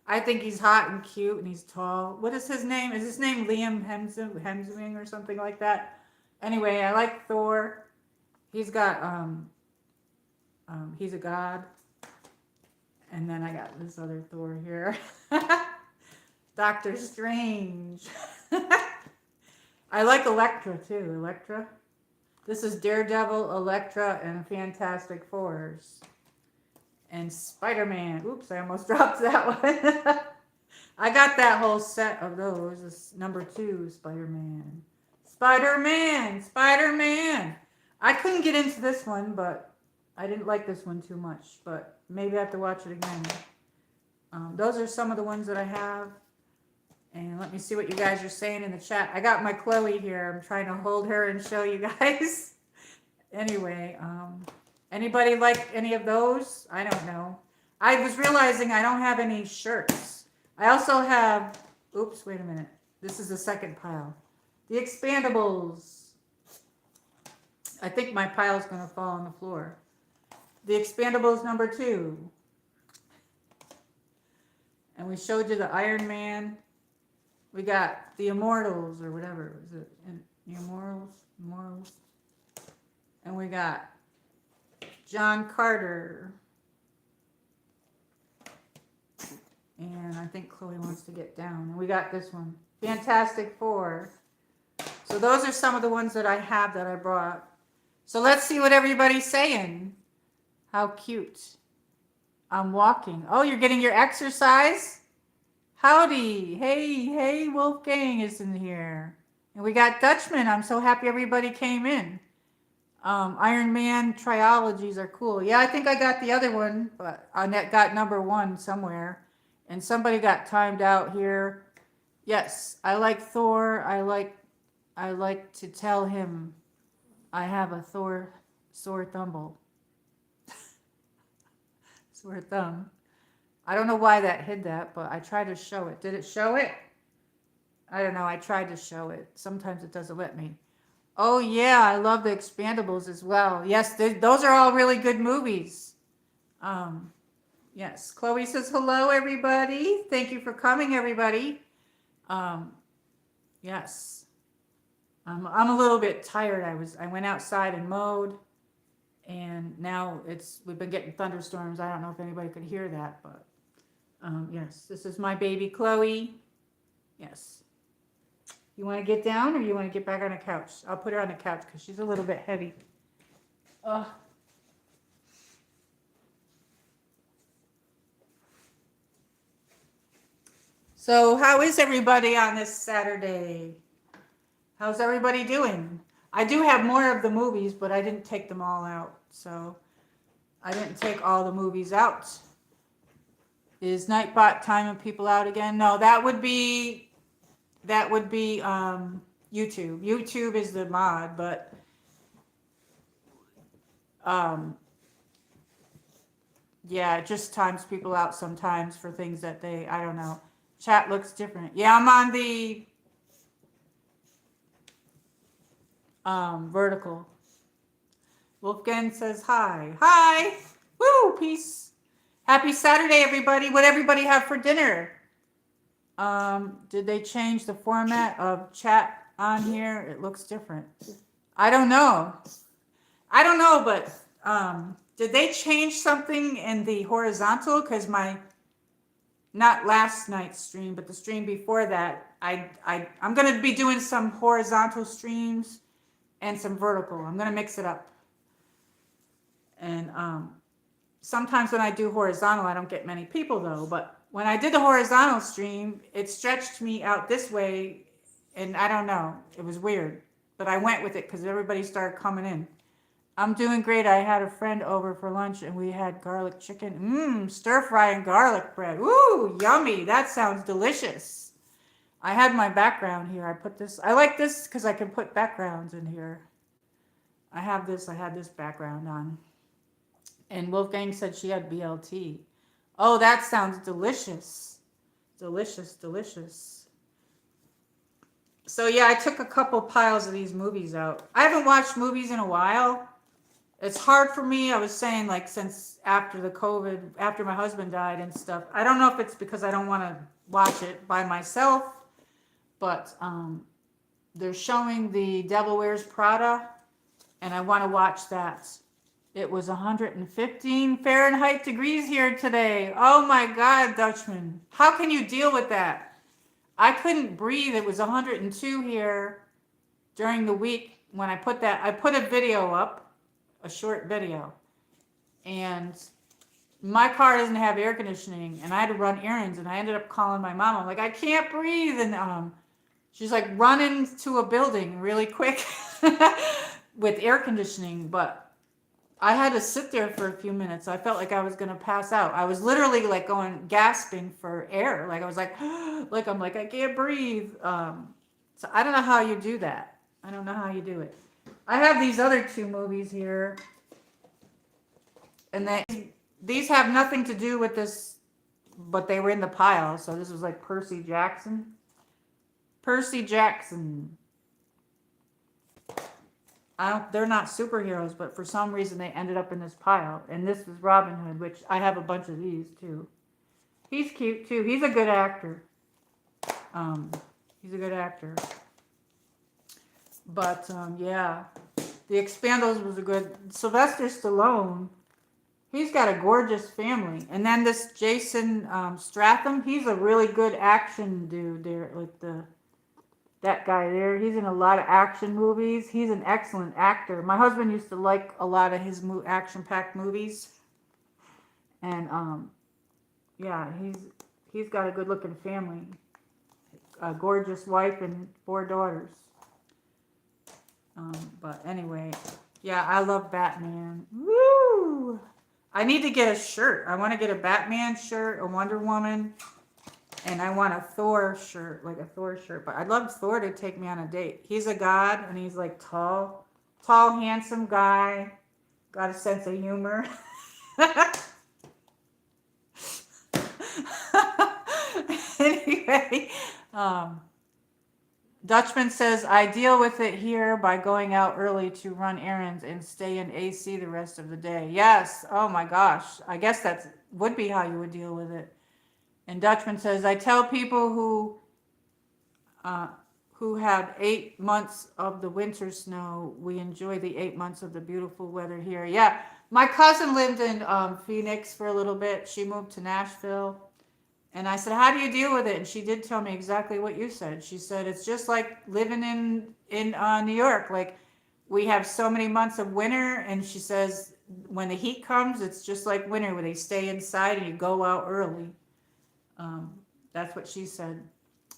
I think he's hot and cute and he's tall. What is his name? Is his name Liam Hemsworth or something like that? Anyway, I like Thor. He's got, he's a god. And then I got this other Thor here. Doctor Strange. I like Elektra too. Elektra. This is Daredevil, Elektra, and Fantastic Fours. And Spider-Man. Oops, I almost dropped that one. I got that whole set of those. This #2, Spider-Man. Spider-Man! Spider-Man! I couldn't get into this one, but I didn't like this one too much. But maybe I have to watch it again. Those are some of the ones that I have. And let me see what you guys are saying in the chat. I got my Chloe here. I'm trying to hold her and show you guys. Anyway, anybody like any of those? I don't know. I was realizing I don't have any shirts. I also have, oops, wait a minute. This is the second pile. The Expandables. I think my pile's going to fall on the floor. The Expandables #2. And we showed you the Iron Man. We got the Immortals or whatever. Is it the Immortals? And we got John Carter. And I think Chloe wants to get down. And we got this one. Fantastic Four. So those are some of the ones that I have that I brought. So let's see what everybody's saying. How cute. I'm walking. Oh, you're getting your exercise? Howdy. Hey, Wolfgang is in here. And we got Dutchman. I'm so happy everybody came in. Iron Man trilogies are cool. Yeah, I think I got the other one, but I got #1 somewhere. And somebody got timed out here. Yes, I like Thor. I like to tell him I have a Thor sore thumble. Sore thumb. I don't know why that hid that, but I tried to show it. Did it show it? I don't know. I tried to show it. Sometimes it doesn't let me. Oh, yeah. I love the Expandables as well. Yes, those are all really good movies. Yes. Chloe says, hello, everybody. Thank you for coming, everybody. Yes. I'm a little bit tired. I went outside and mowed. And now we've been getting thunderstorms. I don't know if anybody could hear that, but yes, this is my baby Chloe. Yes. You want to get down or you want to get back on the couch? I'll put her on the couch because she's a little bit heavy. Ugh. So how is everybody on this Saturday? How's everybody doing? I do have more of the movies, but I didn't take them all out. So I didn't take all the movies out. Is Nightbot timing people out again? No, that would be YouTube. YouTube is the mod, but yeah, it just times people out sometimes for things that I don't know. Chat looks different. Yeah, I'm on the vertical. Wolfgang says hi. Hi. Woo, peace. Happy Saturday, everybody. What everybody have for dinner? Did they change the format of chat on here? It looks different. I don't know, but did they change something in the horizontal? Because not last night's stream, but the stream before that, I'm going to be doing some horizontal streams and some vertical. I'm going to mix it up. And sometimes when I do horizontal, I don't get many people though. But when I did the horizontal stream, it stretched me out this way. And I don't know. It was weird. But I went with it because everybody started coming in. I'm doing great. I had a friend over for lunch and we had garlic chicken. Stir fry and garlic bread. Ooh, yummy. That sounds delicious. I had my background here. I put this. I like this because I can put backgrounds in here. I had this background on. And Wolfgang said she had BLT. Oh, that sounds delicious. Delicious, delicious. So yeah, I took a couple piles of these movies out. I haven't watched movies in a while. It's hard for me. I was saying like since after the COVID, after my husband died and stuff. I don't know if it's because I don't want to watch it by myself, but they're showing The Devil Wears Prada, and I want to watch that. It was 115 Fahrenheit degrees here today. Oh my God, Dutchman. How can you deal with that? I couldn't breathe. It was 102 here during the week when I put a video up, a short video. And my car doesn't have air conditioning and I had to run errands and I ended up calling my mom. I'm like, I can't breathe. And she's like, run into a building really quick with air conditioning. But I had to sit there for a few minutes. I felt like I was going to pass out. I was literally like gasping for air. Like I was like, I'm like, I can't breathe. So I don't know how you do that. I don't know how you do it. I have these other two movies here. And these have nothing to do with this, but they were in the pile. So this was like Percy Jackson. Percy Jackson. They're not superheroes, but for some reason they ended up in this pile. And this is Robin Hood, which I have a bunch of these too. He's cute too. He's a good actor. He's a good actor. But yeah, The Expendables was a good. Sylvester Stallone. He's got a gorgeous family. And then this Jason Statham. He's a really good action dude. There, like that guy there, he's in a lot of action movies. He's an excellent actor. My husband used to like a lot of his action-packed movies. And yeah, he's got a good-looking family. A gorgeous wife and 4 daughters. But anyway, yeah, I love Batman. Woo! I need to get a shirt. I want to get a Batman shirt, a Wonder Woman. And I want a Thor shirt, like a Thor shirt. But I'd love Thor to take me on a date. He's a god, and he's like tall, handsome guy. Got a sense of humor. Anyway, Dutchman says, I deal with it here by going out early to run errands and stay in AC the rest of the day. Yes. Oh my gosh. I guess that would be how you would deal with it. And Dutchman says, I tell people who had 8 months of the winter snow. We enjoy the 8 months of the beautiful weather here. Yeah, my cousin lived in Phoenix for a little bit. She moved to Nashville. And I said, "How do you deal with it?" And she did tell me exactly what you said. She said, "It's just like living in New York. Like we have so many months of winter." And she says, when the heat comes, it's just like winter, where they stay inside and you go out early. Um, that's what she said.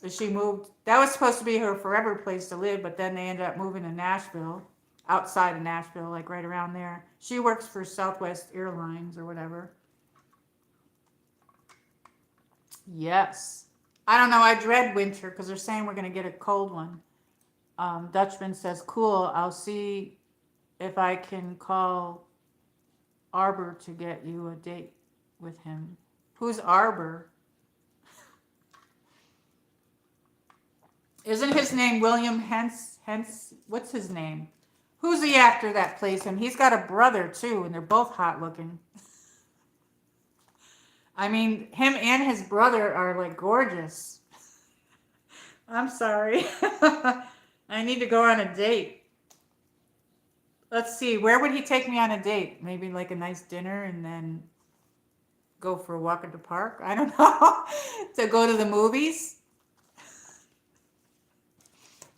She moved. That was supposed to be her forever place to live, but then they ended up moving to Nashville, outside of Nashville, like right around there. She works for Southwest Airlines or whatever. Yes. I don't know. I dread winter because they're saying we're going to get a cold one. Dutchman says, "Cool. I'll see if I can call Arbor to get you a date with him." Who's Arbor? Isn't his name William Hence? What's his name? Who's the actor that plays him? He's got a brother too, and they're both hot looking. I mean, him and his brother are like gorgeous. I'm sorry. I need to go on a date. Let's see. Where would he take me on a date? Maybe like a nice dinner and then go for a walk at the park? I don't know. To go to the movies?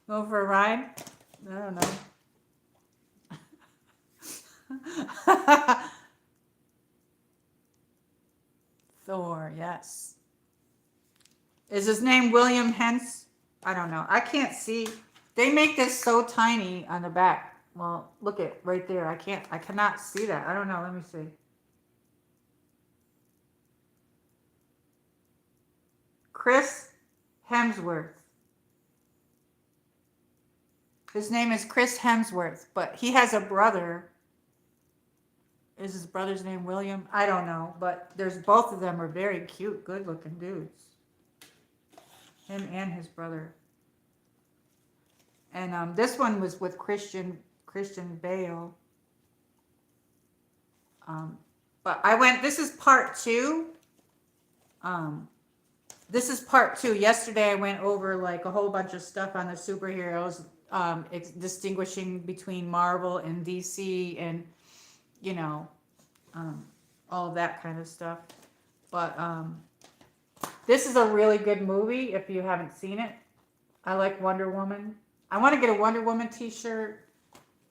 Go for a ride? I don't know. Thor, yes. Is his name William Hence? I don't know. I can't see. They make this so tiny on the back. Well, look at right there. I cannot see that. I don't know. Let me see. Chris Hemsworth. His name is Chris Hemsworth, but he has a brother. Is his brother's name William? I don't know, but there's both of them are very cute, good-looking dudes. Him and his brother. And this one was with Christian Bale. But I went. This is part two. This is part two. Yesterday I went over like a whole bunch of stuff on the superheroes, distinguishing between Marvel and DC, and you know, all of that kind of stuff. But this is a really good movie if you haven't seen it. I like Wonder Woman. I want to get a Wonder Woman t-shirt,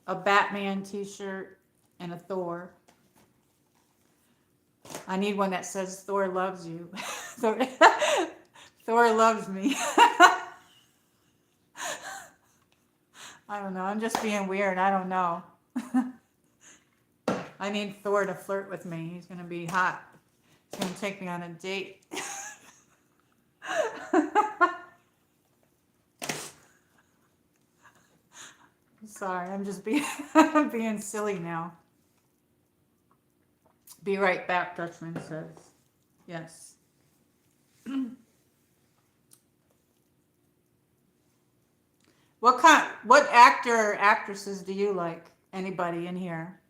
a Batman t-shirt, and a Thor. I need one that says Thor loves you. Thor loves me. I don't know. I'm just being weird. I don't know. I need Thor to flirt with me. He's going to be hot. He's going to take me on a date. Sorry, I'm just being silly now. Be right back, Dutchman says. Yes. What actor or actresses do you like? Anybody in here?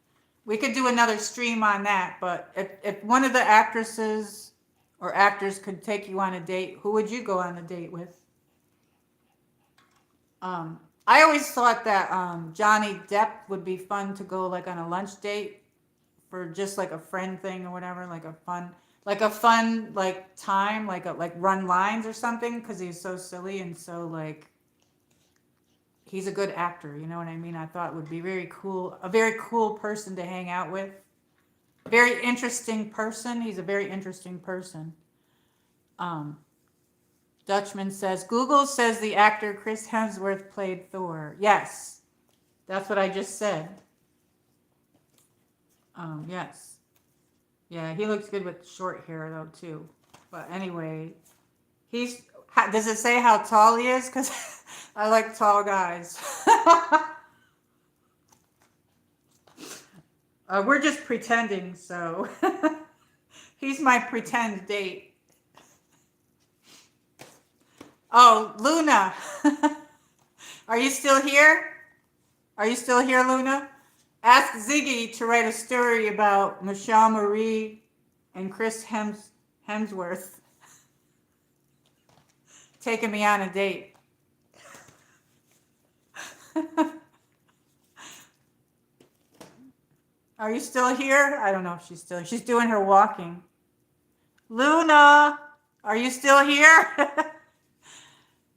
We could do another stream on that, but if one of the actresses or actors could take you on a date, who would you go on a date with? I always thought that Johnny Depp would be fun to go like on a lunch date for just like a friend thing or whatever, like a fun like time, like run lines or something, because he's so silly and so like he's a good actor, you know what I mean? I thought it would be very cool, a very cool person to hang out with. Very interesting person. He's a very interesting person. Dutchman says, Google says the actor Chris Hemsworth played Thor. Yes, that's what I just said. Yes. Yeah, he looks good with short hair though too. But anyway, does it say how tall he is? Because I like tall guys. We're just pretending, so he's my pretend date. Oh, Luna. Are you still here? Are you still here, Luna? Ask Ziggy to write a story about Michelle Marie and Chris Hemsworth taking me on a date. Are you still here? I don't know if she's still. She's doing her walking. Luna, are you still here?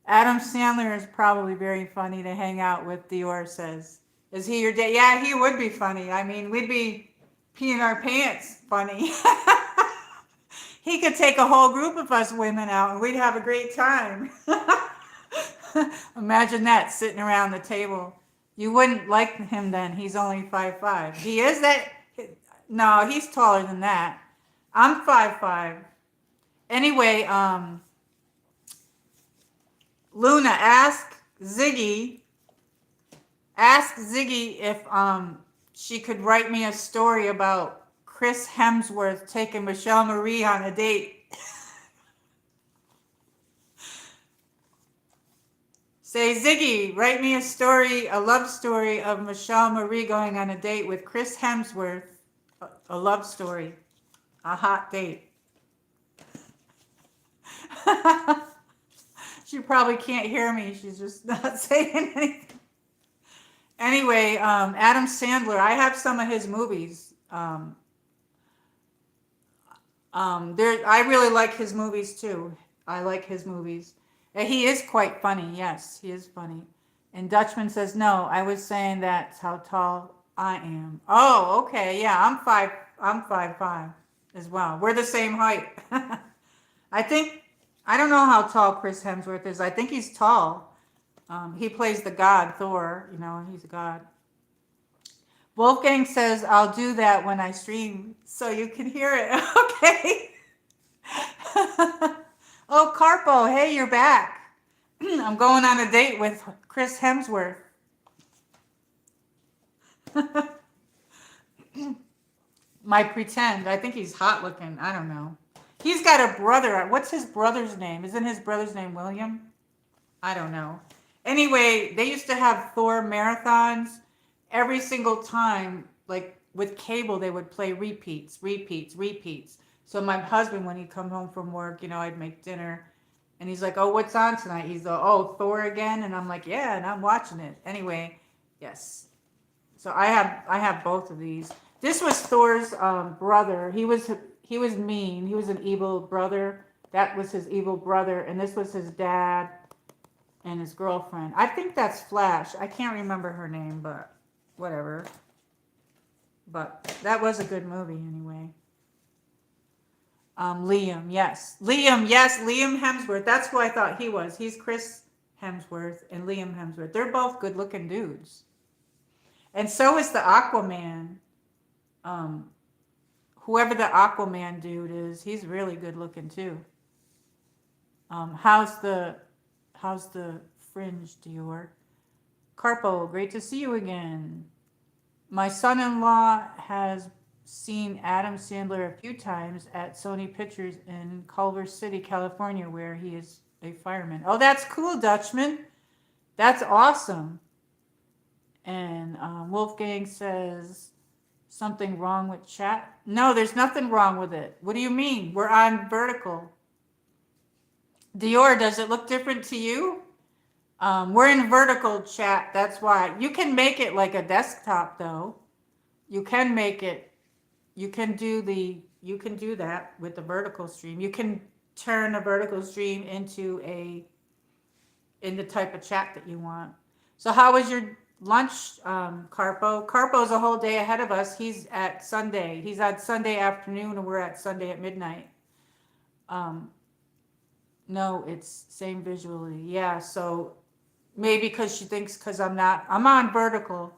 Adam Sandler is probably very funny to hang out with, Dior says. Is he your date? Yeah, he would be funny. I mean, we'd be peeing our pants funny. He could take a whole group of us women out and we'd have a great time. Imagine that, sitting around the table. You wouldn't like him then. He's only 5'5". He is that? No, he's taller than that. I'm 5'5". Anyway, Luna, ask Ziggy if she could write me a story about Chris Hemsworth taking Michelle Marie on a date. Say, Ziggy, write me a story, a love story of Michelle Marie going on a date with Chris Hemsworth. A love story. A hot date. She probably can't hear me. She's just not saying anything. Anyway, Adam Sandler, I have some of his movies. I really like his movies too. I like his movies. And he is quite funny. Yes, he is funny. And Dutchman says, no, I was saying that's how tall I am. Oh, okay. Yeah, I'm 5'5" as well. We're the same height. I don't know how tall Chris Hemsworth is. I think he's tall. He plays the god Thor, he's a god. Wolfgang says, I'll do that when I stream so you can hear it. Okay. Oh, Carpo, hey, you're back. I'm going on a date with Chris Hemsworth. My pretend. I think he's hot looking. I don't know. He's got a brother. What's his brother's name? Isn't his brother's name William? I don't know. Anyway, they used to have Thor marathons. Every single time, like with cable, they would play repeats. So my husband, when he'd come home from work, I'd make dinner. And he's like, oh, what's on tonight? He's like, oh, Thor again? And I'm like, yeah, and I'm watching it. Anyway, yes. So I have both of these. This was Thor's brother. He was mean. He was an evil brother. That was his evil brother. And this was his dad and his girlfriend. I think that's Flash. I can't remember her name, but whatever. But that was a good movie anyway. Liam, yes. Liam Hemsworth. That's who I thought he was. He's Chris Hemsworth and Liam Hemsworth. They're both good looking dudes. And so is the Aquaman. Whoever the Aquaman dude is, he's really good looking too. How's the fringe, Dior? Carpo, great to see you again. My son-in-law has seen Adam Sandler a few times at Sony Pictures in Culver City, California, where he is a fireman. Oh, that's cool, Dutchman. That's awesome. And Wolfgang says, something wrong with chat? No, there's nothing wrong with it. What do you mean? We're on vertical. Dior, does it look different to you? We're in vertical chat. That's why. You can make it like a desktop, though. You can make it. You can do that with the vertical stream. You can turn a vertical stream into in the type of chat that you want. So how was your lunch, Carpo? Carpo's a whole day ahead of us. He's at Sunday. He's at Sunday afternoon, and we're at Sunday at midnight. No, it's same visually. Yeah, so maybe because she thinks I'm on vertical.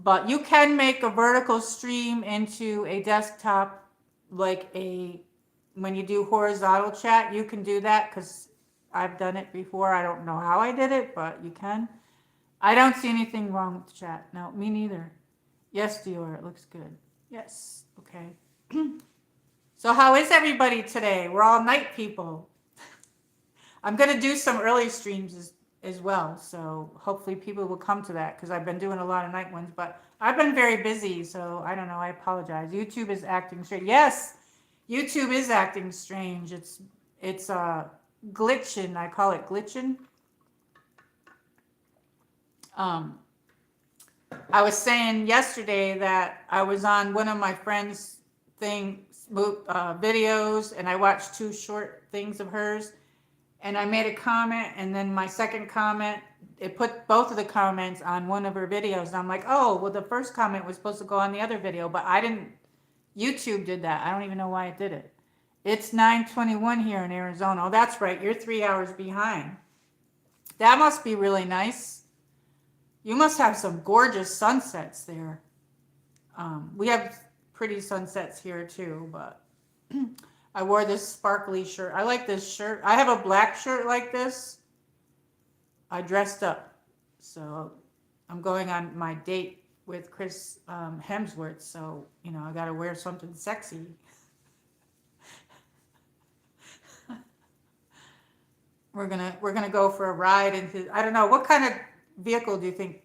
But you can make a vertical stream into a desktop, like when you do horizontal chat, you can do that because I've done it before. I don't know how I did it, but you can. I don't see anything wrong with the chat. No, me neither. Yes, Dior, it looks good. Yes, okay. So how is everybody today? We're all night people. I'm going to do some early streams as well, so hopefully people will come to that because I've been doing a lot of night ones, but I've been very busy, so I don't know. I apologize. YouTube is acting strange. Yes, YouTube is acting strange. It's glitching. I call it glitching. Um, I was saying yesterday that I was on one of my friends' videos, and I watched 2 short things of hers, and I made a comment, and then my second comment, it put both of the comments on one of her videos, and I'm like, oh, well, the first comment was supposed to go on the other video, but I didn't. YouTube did that. I don't even know why it did it. It's 9:21 here in Arizona. Oh, that's right. You're 3 hours behind. That must be really nice. You must have some gorgeous sunsets there. We have pretty sunsets here too, but I wore this sparkly shirt. I like this shirt. I have a black shirt like this. I dressed up. So I'm going on my date with Chris Hemsworth. So, I got to wear something sexy. We're gonna go for a ride in his. I don't know, what kind of vehicle do you think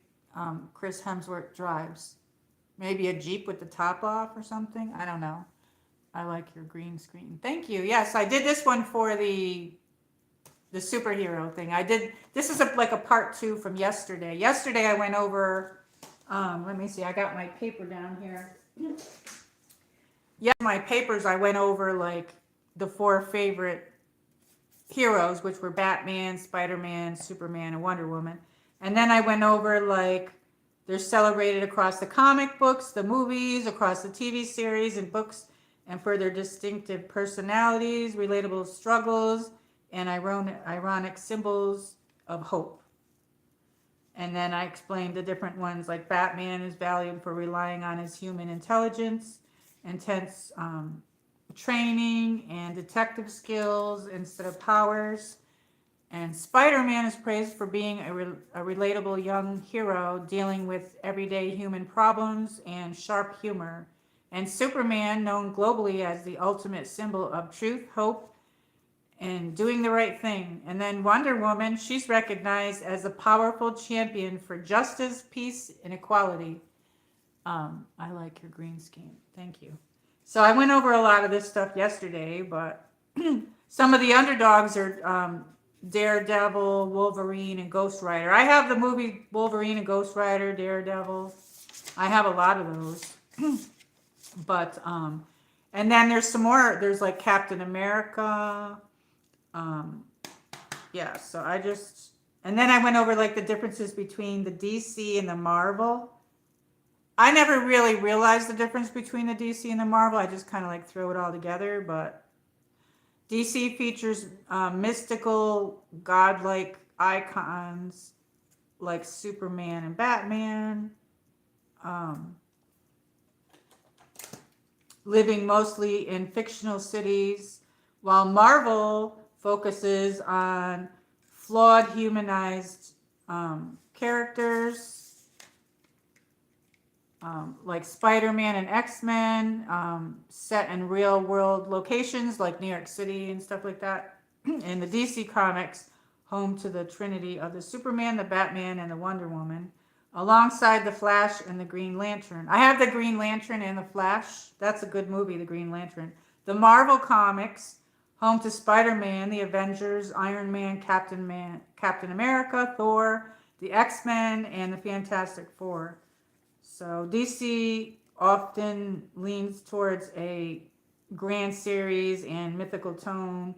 Chris Hemsworth drives? Maybe a Jeep with the top off or something. I don't know. I like your green screen. Thank you. Yes, I did this one for the superhero thing. I did. This is like a part 2 from yesterday. Yesterday I went over. Let me see. I got my paper down here. Yeah, my papers. I went over like the 4 favorite heroes, which were Batman, Spider-Man, Superman, and Wonder Woman. And then I went over like they're celebrated across the comic books, the movies, across the TV series and books, and for their distinctive personalities, relatable struggles, and ironic symbols of hope. And then I explained the different ones, like Batman is valued for relying on his human intelligence, intense training, and detective skills instead of powers. And Spider-Man is praised for being a relatable young hero dealing with everyday human problems and sharp humor. And Superman, known globally as the ultimate symbol of truth, hope, and doing the right thing. And then Wonder Woman, she's recognized as a powerful champion for justice, peace, and equality. I like your green scheme. Thank you. So I went over a lot of this stuff yesterday, but some of the underdogs are Daredevil, Wolverine, and Ghost Rider. I have the movie Wolverine and Ghost Rider, Daredevil. I have a lot of those. But, and then there's some more. There's like Captain America. Yeah, so and then I went over like the differences between the DC and the Marvel. I never really realized the difference between the DC and the Marvel. I just kind of like throw it all together. But DC features mystical, godlike icons like Superman and Batman, living mostly in fictional cities, while Marvel focuses on flawed, humanized characters. Like Spider-Man and X-Men, set in real-world locations like New York City and stuff like that. In the DC Comics, home to the trinity of the Superman, the Batman, and the Wonder Woman, alongside the Flash and the Green Lantern. I have the Green Lantern and the Flash. That's a good movie, the Green Lantern. The Marvel Comics, home to Spider-Man, the Avengers, Iron Man, Captain America, Thor, the X-Men, and the Fantastic Four. So DC often leans towards a grand series and mythical tone,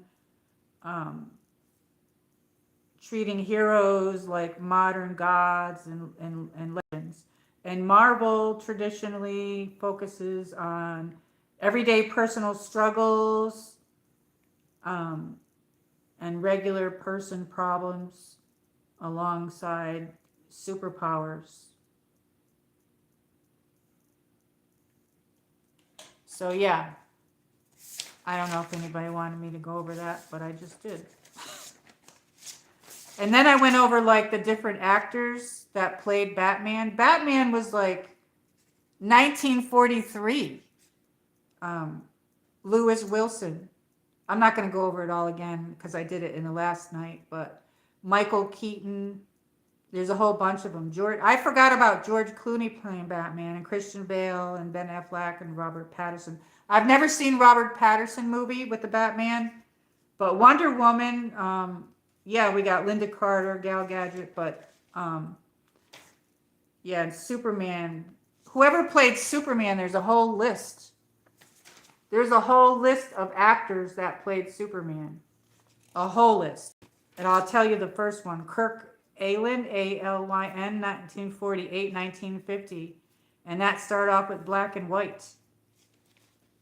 treating heroes like modern gods and legends. And Marvel traditionally focuses on everyday personal struggles and regular person problems alongside superpowers. So yeah, I don't know if anybody wanted me to go over that, but I just did. And then I went over like the different actors that played Batman. Batman was like 1943. Lewis Wilson. I'm not going to go over it all again because I did it in the last night, but Michael Keaton. There's a whole bunch of them. I forgot about George Clooney playing Batman, and Christian Bale and Ben Affleck and Robert Pattinson. I've never seen Robert Pattinson movie with the Batman, but Wonder Woman, yeah, we got Linda Carter, Gal Gadot, but Yeah, and Superman. Whoever played Superman, there's a whole list. There's a whole list of actors that played Superman. A whole list. And I'll tell you the first one. Kirk Alyn, Alyn, 1948, 1950. And that started off with black and white.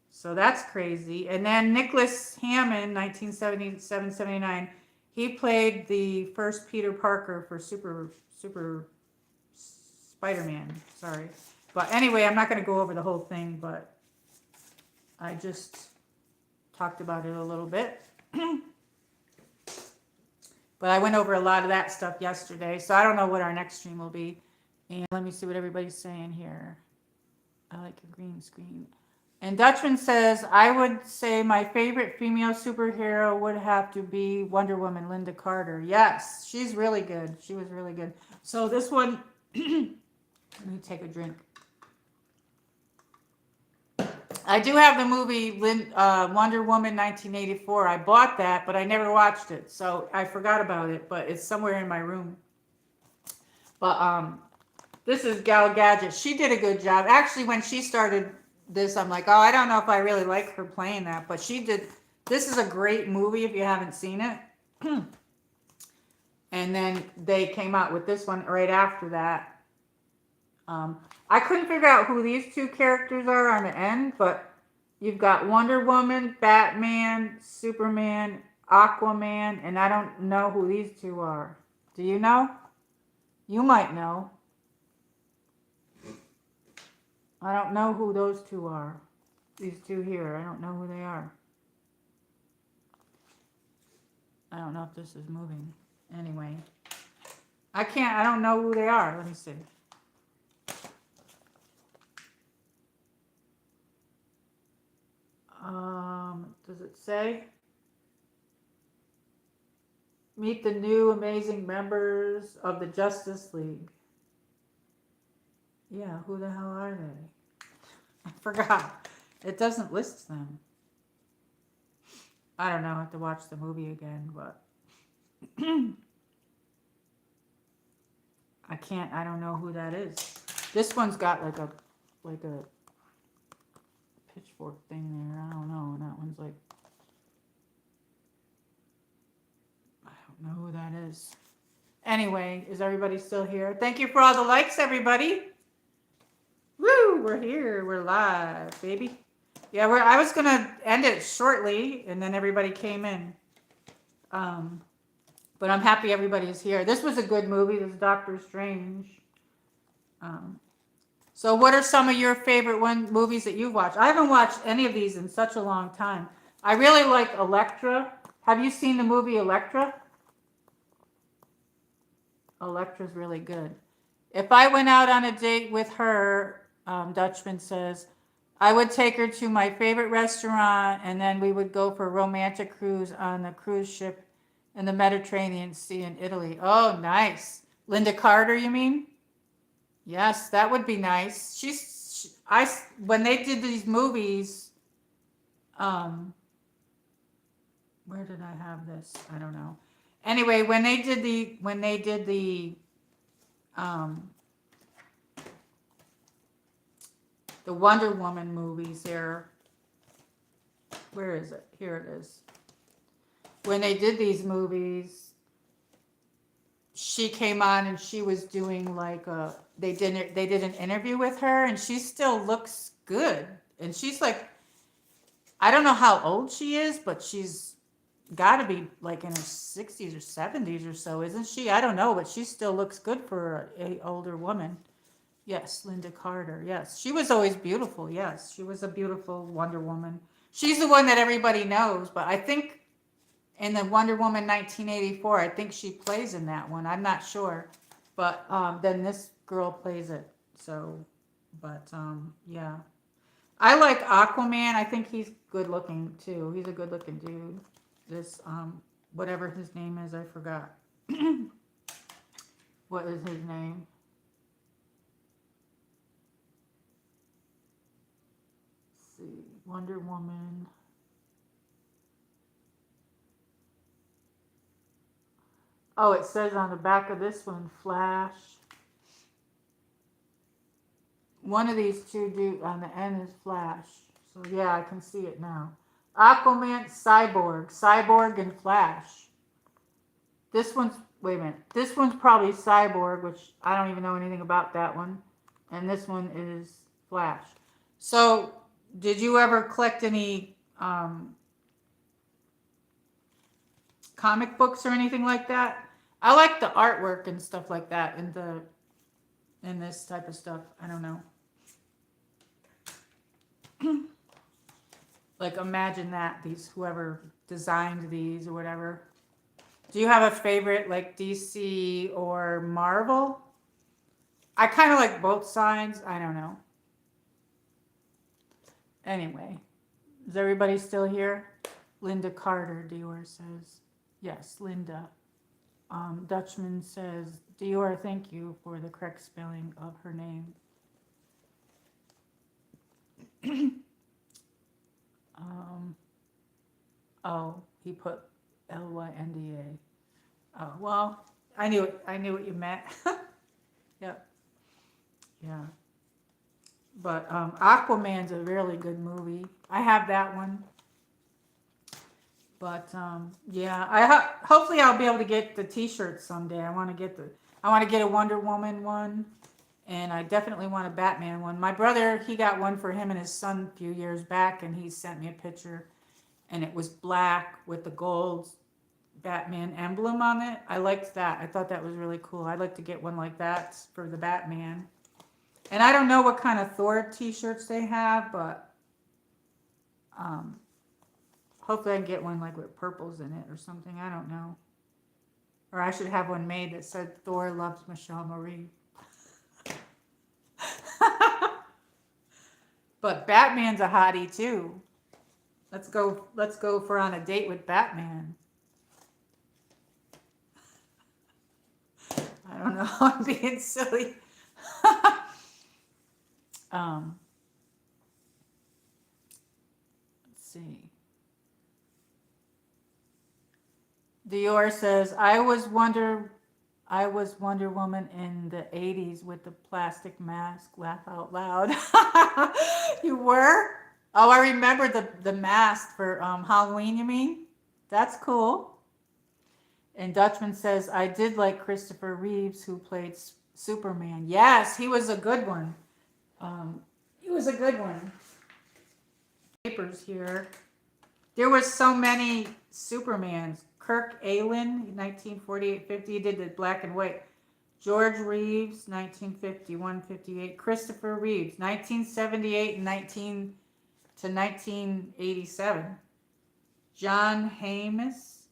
So that's crazy. And then Nicholas Hammond, 1977, 79. He played the first Peter Parker for Super Spider-Man. Sorry. But anyway, I'm not going to go over the whole thing, but I just talked about it a little bit. But I went over a lot of that stuff yesterday, so I don't know what our next stream will be. And let me see what everybody's saying here. I like a green screen. And Dutchman says, I would say my favorite female superhero would have to be Wonder Woman, Linda Carter. Yes, she's really good. She was really good. So this one, let me take a drink. I do have the movie Wonder Woman 1984. I bought that, but I never watched it, so I forgot about it. But it's somewhere in my room. But this is Gal Gadget. She did a good job. Actually, when she started this, I'm like, oh, I don't know if I really like her playing that, but she did. This is a great movie if you haven't seen it. And then they came out with this one right after that. I couldn't figure out who these two characters are on the end, but you've got Wonder Woman, Batman, Superman, Aquaman, and I don't know who these two are. Do you know? You might know. I don't know who those two are. These two here, I don't know who they are. I don't know if this is moving. Anyway, I don't know who they are. Let me see. Does it say? Meet the new amazing members of the Justice League. Yeah, who the hell are they? I forgot. It doesn't list them. I don't know. I have to watch the movie again, but I don't know who that is. This one's got like a pitchfork thing there. I don't know. And that one's like, I don't know who that is. Anyway, is everybody still here? Thank you for all the likes, everybody. Woo, we're here. We're live, baby. Yeah, I was gonna end it shortly, and then everybody came in. But I'm happy everybody is here. This was a good movie. This is Doctor Strange. So what are some of your favorite movies that you've watched? I haven't watched any of these in such a long time. I really like Elektra. Have you seen the movie Elektra? Elektra's really good. If I went out on a date with her, Dutchman says, I would take her to my favorite restaurant, and then we would go for a romantic cruise on the cruise ship in the Mediterranean Sea in Italy. Oh, nice. Linda Carter, you mean? Yes, that would be nice. When they did these movies, where did I have this? I don't know. Anyway, when they did the Wonder Woman movies there, where is it? Here it is. When they did these movies, she came on and she was doing like they did an interview with her, and she still looks good. And she's like, I don't know how old she is, but she's got to be like in her 60s or 70s or so, isn't she? I don't know, but she still looks good for an older woman. Yes, Linda Carter. Yes, she was always beautiful. Yes, she was a beautiful Wonder Woman. She's the one that everybody knows, but I think in the Wonder Woman 1984, I think she plays in that one. I'm not sure, but then this girl plays it. So, but yeah, I like Aquaman. I think he's good looking too. He's a good looking dude. This whatever his name is, I forgot. What is his name? Let's see, Wonder Woman. Oh, it says on the back of this one, Flash. One of these two do on the end is Flash. So yeah, I can see it now. Aquaman, Cyborg and Flash. This one's, wait a minute. This one's probably Cyborg, which I don't even know anything about that one. And this one is Flash. So, did you ever collect any comic books or anything like that? I like the artwork and stuff like that in this type of stuff. I don't know. Like imagine that these whoever designed these or whatever. Do you have a favorite like DC or Marvel? I kind of like both sides. I don't know. Anyway, is everybody still here? Linda Carter, Dior says. Yes, Linda. Dutchman says, Dior, thank you for the correct spelling of her name. Oh, he put Lynda. Oh, well, I knew what you meant. Yep. Yeah. But Aquaman's a really good movie. I have that one. But yeah, hopefully I'll be able to get the T-shirts someday. I want to get a Wonder Woman one, and I definitely want a Batman one. My brother, he got one for him and his son a few years back, and he sent me a picture, and it was black with the gold Batman emblem on it. I liked that. I thought that was really cool. I'd like to get one like that for the Batman. And I don't know what kind of Thor T-shirts they have, but hopefully I can get one like with purples in it or something. I don't know. Or I should have one made that said Thor loves Michelle Marie. But Batman's a hottie too. Let's go for on a date with Batman. I don't know. I'm being silly. Let's see. Dior says, I was Wonder Woman in the 80s with the plastic mask. Laugh out loud. You were? Oh, I remember the mask for Halloween, you mean? That's cool. And Dutchman says, I did like Christopher Reeves, who played Superman. Yes, he was a good one. He was a good one. Papers here. There was so many Supermans. Kirk Alyn, 1948-50, he did the black and white. George Reeves, 1951-58. Christopher Reeves, 1978 and 1987. John Hamus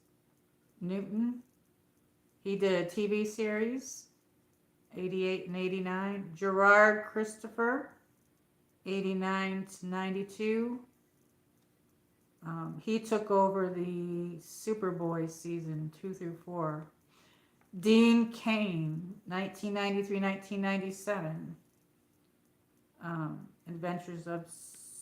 Newton, he did a TV series, 88 and 89. Gerard Christopher, 89-92. He took over the Superboy season 2 through 4. Dean Cain, 1993-1997. Adventures of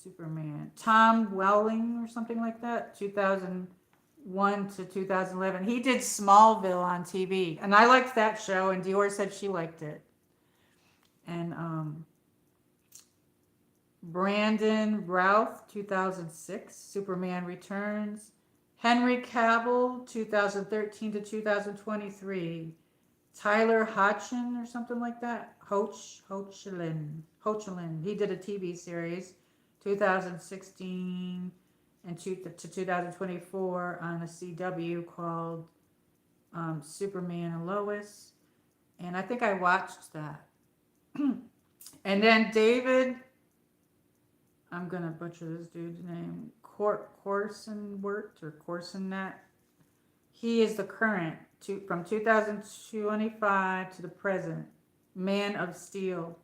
Superman. Tom Welling or something like that, 2001 to 2011. He did Smallville on TV, and I liked that show, and Dior said she liked it. And Brandon Routh, 2006, Superman Returns. Henry Cavill, 2013 to 2023. Tyler Hoechlin or something like that. Hoechlin. He did a TV series, 2016 and to 2024 on a CW called Superman and Lois. And I think I watched that. And then David, I'm going to butcher this dude's name, Corsenwert or Corsenet. He is the current, from 2025 to the present, Man of Steel.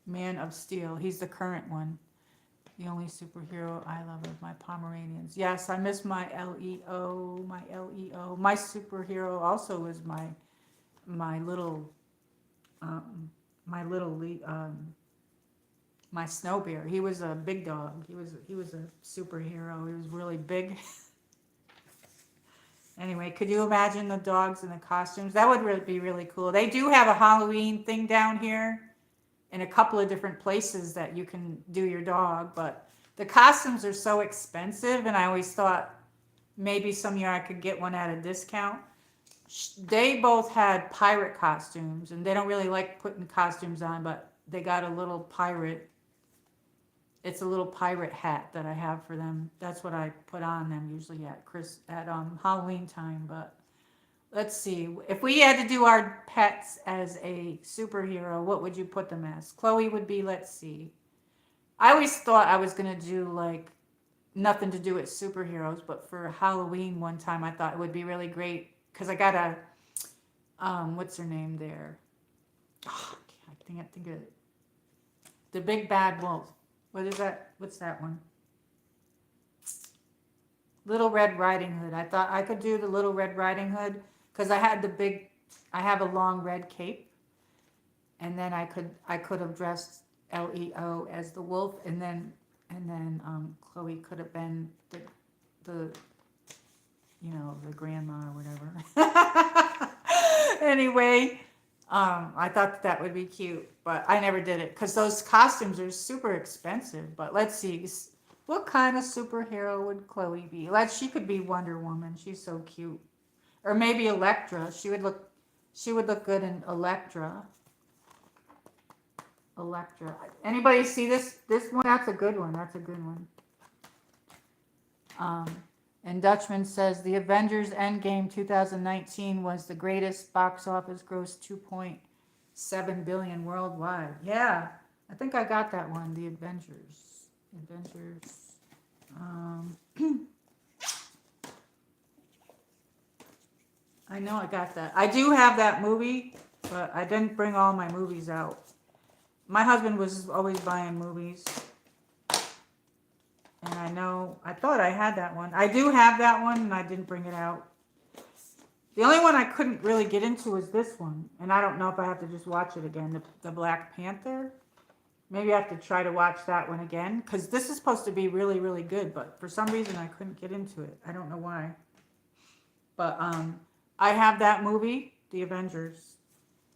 Man of Steel. He's the current one. The only superhero I love is my Pomeranians. Yes, I miss my LEO. My superhero also is my little my snow bear. He was a big dog. He was a superhero. He was really big. Anyway, could you imagine the dogs in the costumes? That would be really cool. They do have a Halloween thing down here in a couple of different places that you can do your dog, but the costumes are so expensive, and I always thought maybe some year I could get one at a discount. They both had pirate costumes, and they don't really like putting costumes on, but they got a little pirate. It's a little pirate hat that I have for them. That's what I put on them usually at Halloween time. But let's see, if we had to do our pets as a superhero, what would you put them as? Chloe would be, let's see. I always thought I was gonna do like nothing to do with superheroes, but for Halloween one time I thought it would be really great because I got a what's her name there? Oh, I can't think of it. The big bad wolf. What is that? What's that one? Little Red Riding Hood. I thought I could do the Little Red Riding Hood because I have a long red cape, and then I could have dressed Leo as the wolf, and then Chloe could have been the the grandma or whatever. Anyway, I thought that would be cute, but I never did it because those costumes are super expensive. But let's see, what kind of superhero would Chloe be? She could be Wonder Woman. She's so cute, or maybe Elektra. She would look good in Elektra. Elektra. Anybody see this one? That's a good one. That's a good one. And Dutchman says the Avengers Endgame 2019 was the greatest box office gross, 2.7 billion worldwide. Yeah, I think I got that one. The Avengers. I know I got that. I do have that movie, but I didn't bring all my movies out. My husband was always buying movies. And I thought I had that one. I do have that one, and I didn't bring it out. The only one I couldn't really get into was this one. And I don't know if I have to just watch it again. The Black Panther. Maybe I have to try to watch that one again. Because this is supposed to be really, really good. But for some reason, I couldn't get into it. I don't know why. But I have that movie, The Avengers.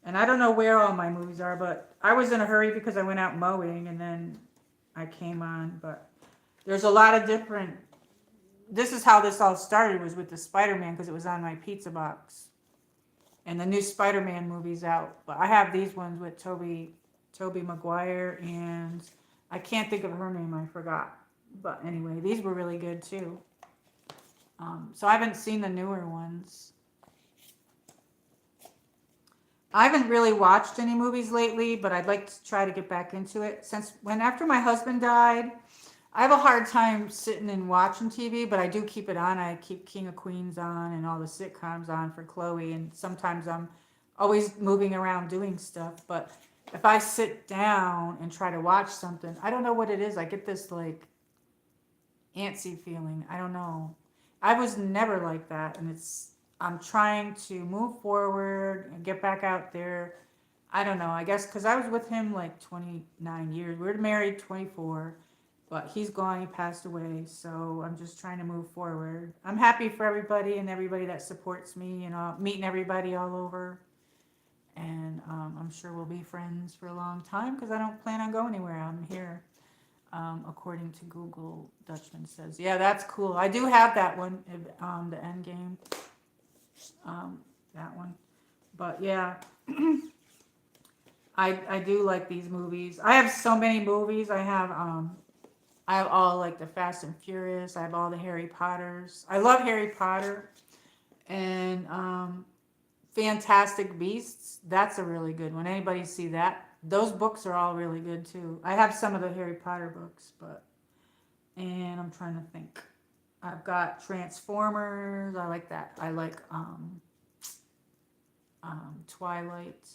And I don't know where all my movies are. But I was in a hurry because I went out mowing. And then I came on. But there's a lot of different. This is how this all started, was with the Spider-Man, because it was on my pizza box. And the new Spider-Man movie's out. But I have these ones with Tobey Maguire, and I can't think of her name, I forgot. But anyway, these were really good too. So I haven't seen the newer ones. I haven't really watched any movies lately, but I'd like to try to get back into it. After my husband died, I have a hard time sitting and watching TV, but I do keep it on. I keep King of Queens on and all the sitcoms on for Chloe, and sometimes I'm always moving around doing stuff. But if I sit down and try to watch something, I don't know what it is. I get this like antsy feeling. I don't know. I was never like that, and I'm trying to move forward and get back out there. I don't know. I guess because I was with him like 29 years. We were married 24. But he's gone, he passed away, so I'm just trying to move forward. I'm happy for everybody and everybody that supports me, meeting everybody all over. And I'm sure we'll be friends for a long time because I don't plan on going anywhere. I'm here, according to Google, Dutchman says. Yeah, that's cool. I do have that one, the Endgame, that one. But yeah, I do like these movies. I have so many movies. I have all like the Fast and Furious. I have all the Harry Potters. I love Harry Potter. And Fantastic Beasts. That's a really good one. Anybody see that? Those books are all really good too. I have some of the Harry Potter books, and I'm trying to think. I've got Transformers. I like that. I like Twilight.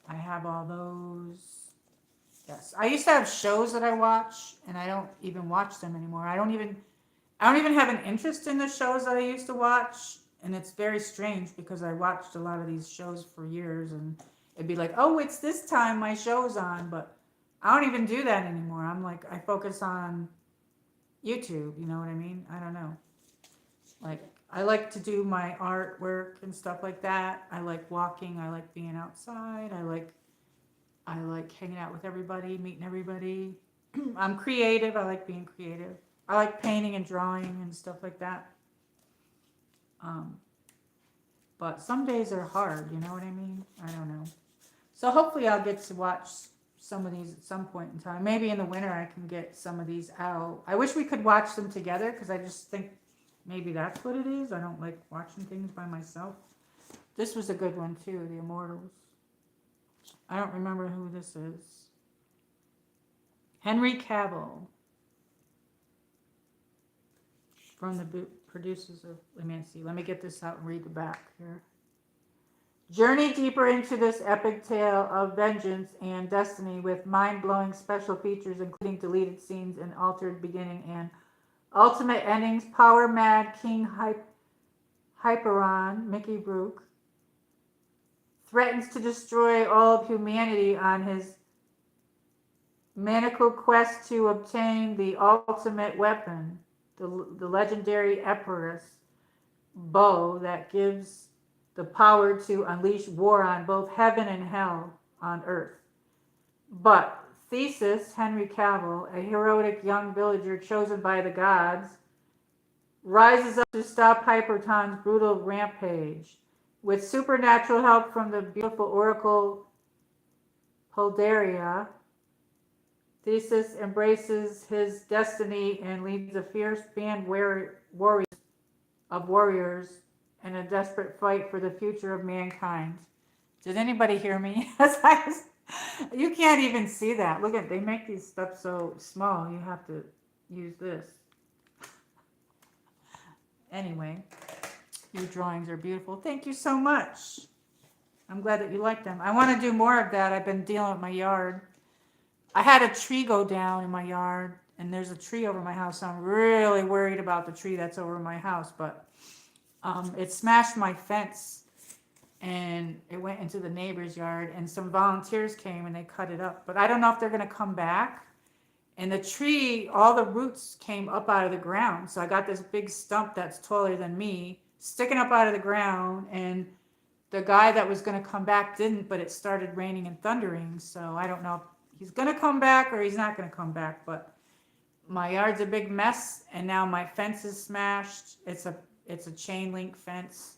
I have all those. Yes, I used to have shows that I watch, and I don't even watch them anymore. I don't even have an interest in the shows that I used to watch, and it's very strange because I watched a lot of these shows for years, and it'd be like, oh, it's this time my show's on, but I don't even do that anymore. I'm like, I focus on YouTube. You know what I mean? I don't know. Like, I like to do my artwork and stuff like that. I like walking. I like being outside. I like hanging out with everybody, meeting everybody. I'm creative. I like being creative. I like painting and drawing and stuff like that. Um, but some days are hard. You know what I mean? I don't know. So hopefully I'll get to watch some of these at some point in time. Maybe in the winter I can get some of these out. I wish we could watch them together because I just think maybe that's what it is. I don't like watching things by myself. This was a good one too, The Immortals. I don't remember who this is. Henry Cavill from the producers of. Let me see. Let me get this out and read the back here. Journey deeper into this epic tale of vengeance and destiny with mind-blowing special features including deleted scenes and altered beginning and ultimate endings. Power Mad King Hyperon, Mickey Rourke, threatens to destroy all of humanity on his maniacal quest to obtain the ultimate weapon, the legendary Emperor's bow that gives the power to unleash war on both heaven and hell on earth. But Theseus, Henry Cavill, a heroic young villager chosen by the gods, rises up to stop Hyperton's brutal rampage. With supernatural help from the beautiful Oracle Poldaria, Theseus embraces his destiny and leads a fierce band of warriors in a desperate fight for the future of mankind. Did anybody hear me? You can't even see that. Look at, they make these stuff so small. You have to use this. Anyway, your drawings are beautiful. Thank you so much. I'm glad that you like them. I want to do more of that. I've been dealing with my yard. I had a tree go down in my yard, and there's a tree over my house. So I'm really worried about the tree that's over my house, but it smashed my fence, and it went into the neighbor's yard, and some volunteers came and they cut it up. But I don't know if they're going to come back. And the tree, all the roots came up out of the ground. So I got this big stump that's taller than me sticking up out of the ground, and the guy that was going to come back didn't, but it started raining and thundering. So I don't know if he's going to come back or he's not going to come back. But my yard's a big mess, and now my fence is smashed. It's a chain link fence,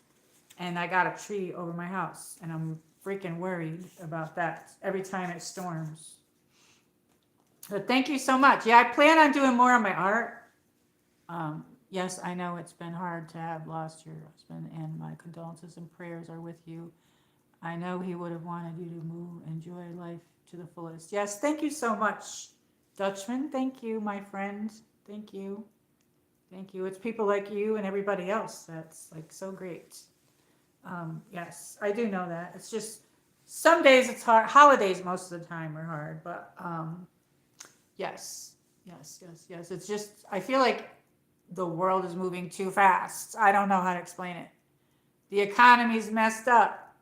and I got a tree over my house, and I'm freaking worried about that every time it storms. But thank you so much. Yeah, I plan on doing more of my art. Yes, I know it's been hard to have lost your husband, and my condolences and prayers are with you. I know he would have wanted you to enjoy life to the fullest. Yes, thank you so much, Dutchman. Thank you, my friend. Thank you. Thank you. It's people like you and everybody else that's like so great. Yes, I do know that. It's just some days it's hard. Holidays most of the time are hard, but yes. It's just, I feel like the world is moving too fast. I don't know how to explain it. The economy's messed up,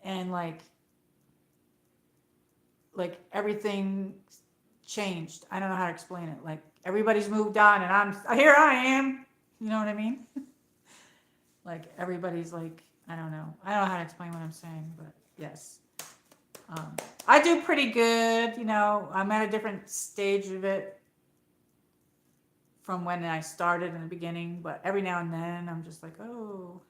and like everything changed. I don't know how to explain it. Like everybody's moved on, and here I am. You know what I mean? Like everybody's like, I don't know how to explain what I'm saying, but yes. I do pretty good. You know, I'm at a different stage of it from when I started in the beginning, but every now and then I'm just like, oh.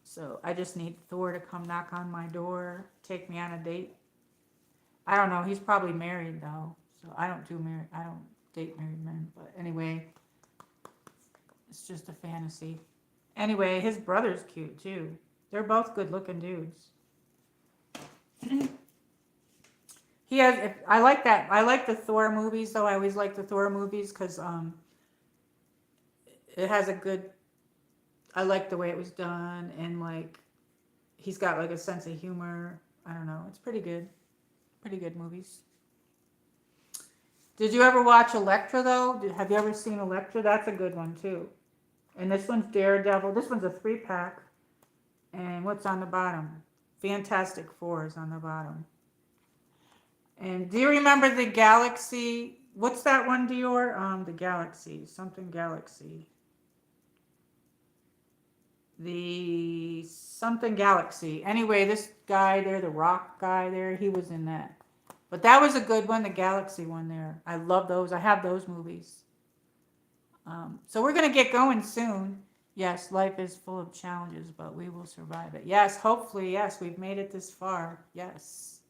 So I just need Thor to come knock on my door, take me on a date. I don't know. He's probably married though, so I don't date married men. But anyway, it's just a fantasy. Anyway, his brother's cute too. They're both good-looking dudes. I like that. I like the Thor movies though. I always like the Thor movies because it has a good. I like the way it was done, and like he's got like a sense of humor. I don't know. It's pretty good. Pretty good movies. Did you ever watch Elektra though? Have you ever seen Elektra? That's a good one too. And this one's Daredevil. This one's a 3-pack. And what's on the bottom? Fantastic Four is on the bottom. And do you remember the Galaxy? What's that one, Dior? The Galaxy. Something Galaxy. the something Galaxy. Anyway, this guy there, the rock guy there, he was in that. But that was a good one, the Galaxy one there. I love those. I have those movies. So we're going to get going soon. Yes, life is full of challenges, but we will survive it. Yes, hopefully, yes, we've made it this far. Yes.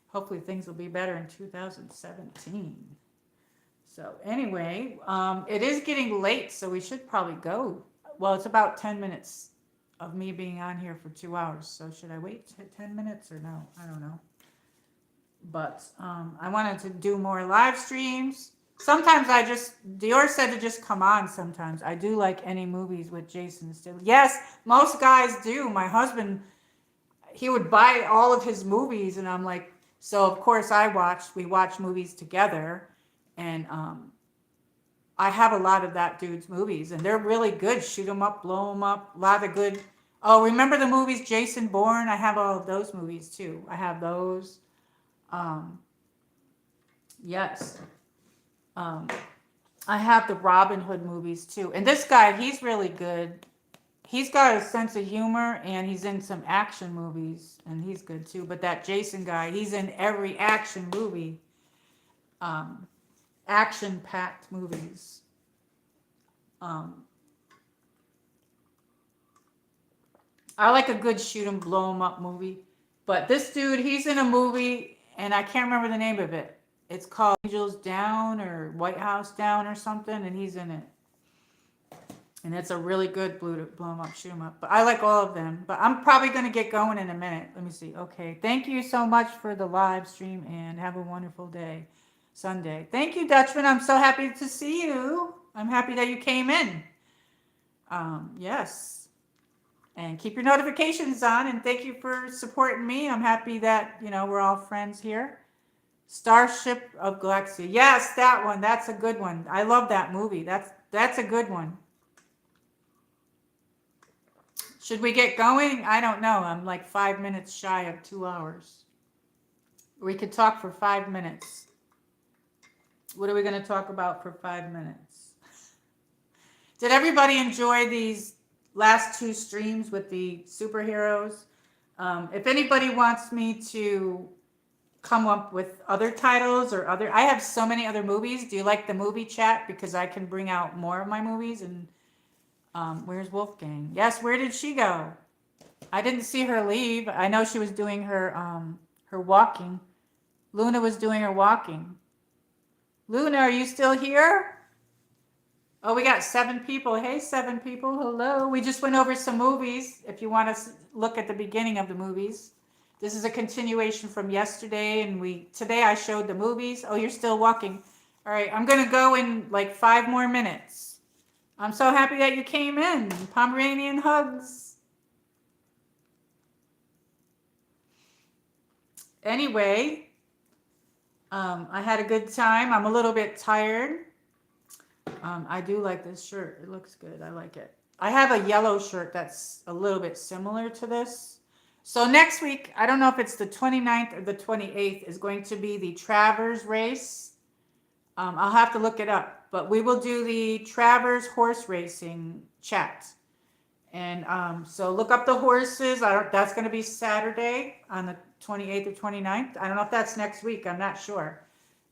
Hopefully things will be better in 2017. So anyway, it is getting late, so we should probably go. Well, it's about 10 minutes of me being on here for 2 hours. So should I wait 10 minutes or no? I don't know. But I wanted to do more live streams. Sometimes Dior said to just come on sometimes. I do like any movies with Jason still. Yes, most guys do. My husband, he would buy all of his movies, and I'm like, so of course we watch movies together, and I have a lot of that dude's movies, and they're really good. Shoot 'em up, blow 'em up, a lot of good. Oh, remember the movies Jason Bourne? I have all of those movies too. I have those. Yes. Um, I have the Robin Hood movies too. And this guy, he's really good. He's got a sense of humor, and he's in some action movies, and he's good too. But that Jason guy, he's in every action movie. Action-packed movies. I like a good shoot 'em, blow 'em up movie. But this dude, he's in a movie, and I can't remember the name of it. It's called Angels Down or White House Down or something, and he's in it. And it's a really good blow 'em up, shoot 'em up. But I like all of them. But I'm probably going to get going in a minute. Let me see. Okay. Thank you so much for the live stream, and have a wonderful day. Sunday. Thank you, Dutchman. I'm so happy to see you. I'm happy that you came in. Yes. And keep your notifications on, and thank you for supporting me. I'm happy that, we're all friends here. Starship of Galaxy. Yes, that one. That's a good one. I love that movie. That's a good one. Should we get going? I don't know. I'm like 5 minutes shy of 2 hours. We could talk for 5 minutes. What are we going to talk about for 5 minutes? Did everybody enjoy these last 2 streams with the superheroes? If anybody wants me to come up with other titles or I have so many other movies. Do you like the movie chat? Because I can bring out more of my movies. And where's Wolfgang? Yes, where did she go? I didn't see her leave. I know she was doing her walking. Luna was doing her walking. Luna, are you still here? Oh, we got 7 people. Hey, 7 people. Hello. We just went over some movies. If you want to look at the beginning of the movies. This is a continuation from yesterday, and today I showed the movies. Oh, you're still walking. All right, I'm going to go in like 5 more minutes. I'm so happy that you came in. Pomeranian hugs. Anyway, I had a good time. I'm a little bit tired. I do like this shirt. It looks good. I like it. I have a yellow shirt that's a little bit similar to this. So next week, I don't know if it's the 29th or the 28th, is going to be the Travers race. I'll have to look it up. But we will do the Travers horse racing chat. And so look up the horses. That's going to be Saturday on the 28th or 29th. I don't know if that's next week. I'm not sure.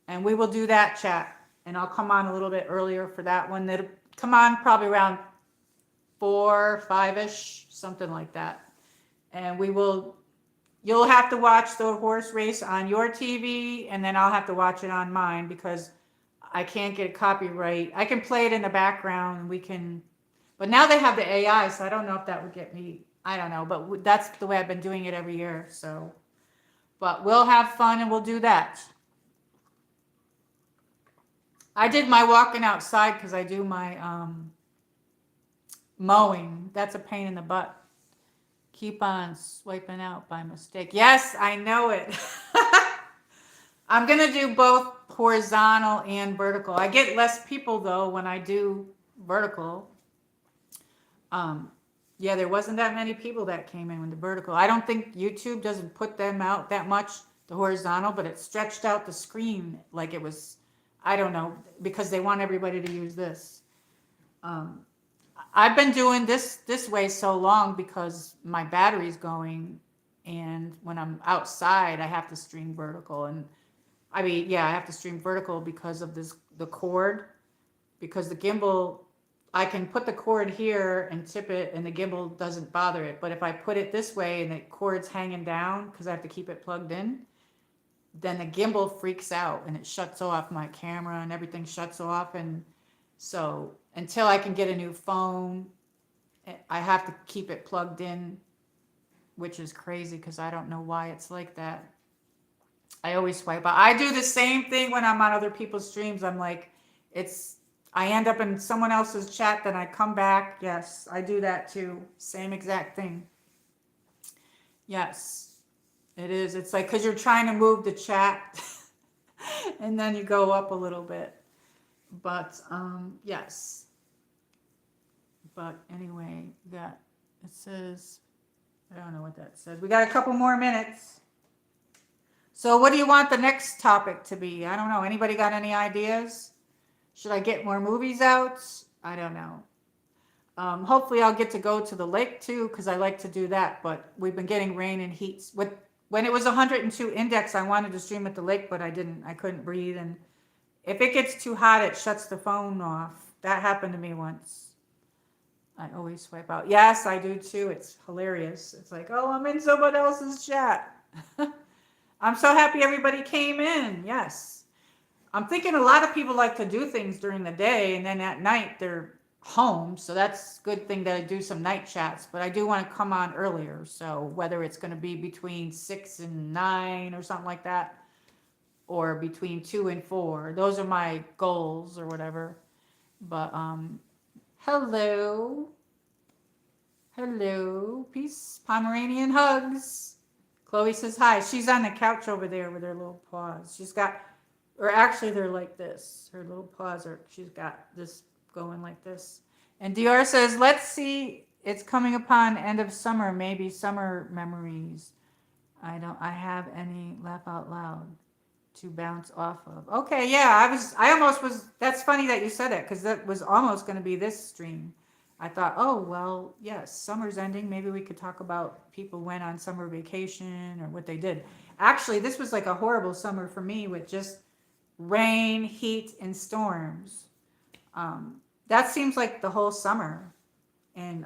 And we will do that chat. And I'll come on a little bit earlier for that one. That'll come on probably around 4, 5-ish, something like that. And you'll have to watch the horse race on your TV, and then I'll have to watch it on mine because I can't get copyright. I can play it in the background, but now they have the AI, so I don't know if that would get me. I don't know, but that's the way I've been doing it every year. So, but we'll have fun and we'll do that. I did my walking outside because I do my mowing. That's a pain in the butt. Keep on swiping out by mistake. Yes, I know it. I'm going to do both horizontal and vertical. I get less people, though, when I do vertical. Yeah, there wasn't that many people that came in with the vertical. I don't think YouTube doesn't put them out that much, the horizontal, but it stretched out the screen like it was, I don't know, because they want everybody to use this. I've been doing this way so long because my battery's going, and when I'm outside, I have to stream vertical. And I mean, yeah, I have to stream vertical because of the cord, because the gimbal, I can put the cord here and tip it, and the gimbal doesn't bother it. But if I put it this way and the cord's hanging down because I have to keep it plugged in, then the gimbal freaks out and it shuts off my camera and everything shuts off. And so until I can get a new phone, I have to keep it plugged in, which is crazy because I don't know why it's like that. I always swipe out. I do the same thing when I'm on other people's streams. I'm like, it's, I end up in someone else's chat, then I come back. Yes, I do that too. Same exact thing. Yes, it is. It's like, because you're trying to move the chat and then you go up a little bit. But yes. But anyway, that it says, I don't know what that says. We got a couple more minutes. So what do you want the next topic to be? I don't know. Anybody got any ideas? Should I get more movies out? I don't know. Hopefully I'll get to go to the lake too, because I like to do that. But we've been getting rain and heat. When it was 102 index, I wanted to stream at the lake, but I didn't. I couldn't breathe. And if it gets too hot, it shuts the phone off. That happened to me once. I always swipe out. Yes, I do too. It's hilarious. It's like, oh, I'm in someone else's chat. I'm so happy everybody came in. Yes. I'm thinking a lot of people like to do things during the day and then at night they're home. So that's a good thing that I do some night chats, but I do want to come on earlier. So whether it's going to be between 6 and 9 or something like that, or between 2 and 4, those are my goals or whatever. But hello. Hello. Peace. Pomeranian hugs. Chloe says hi. She's on the couch over there with her little paws. She's got, or actually they're like this. Her little paws are, she's got this going like this. And Dior says, let's see, it's coming upon end of summer, maybe summer memories. I have any laugh out loud to bounce off of. Okay, yeah, I almost was, that's funny that you said it, because that was almost going to be this stream. I thought, oh, well, yes, summer's ending. Maybe we could talk about people went on summer vacation or what they did. Actually, this was like a horrible summer for me with just rain, heat, and storms. That seems like the whole summer. And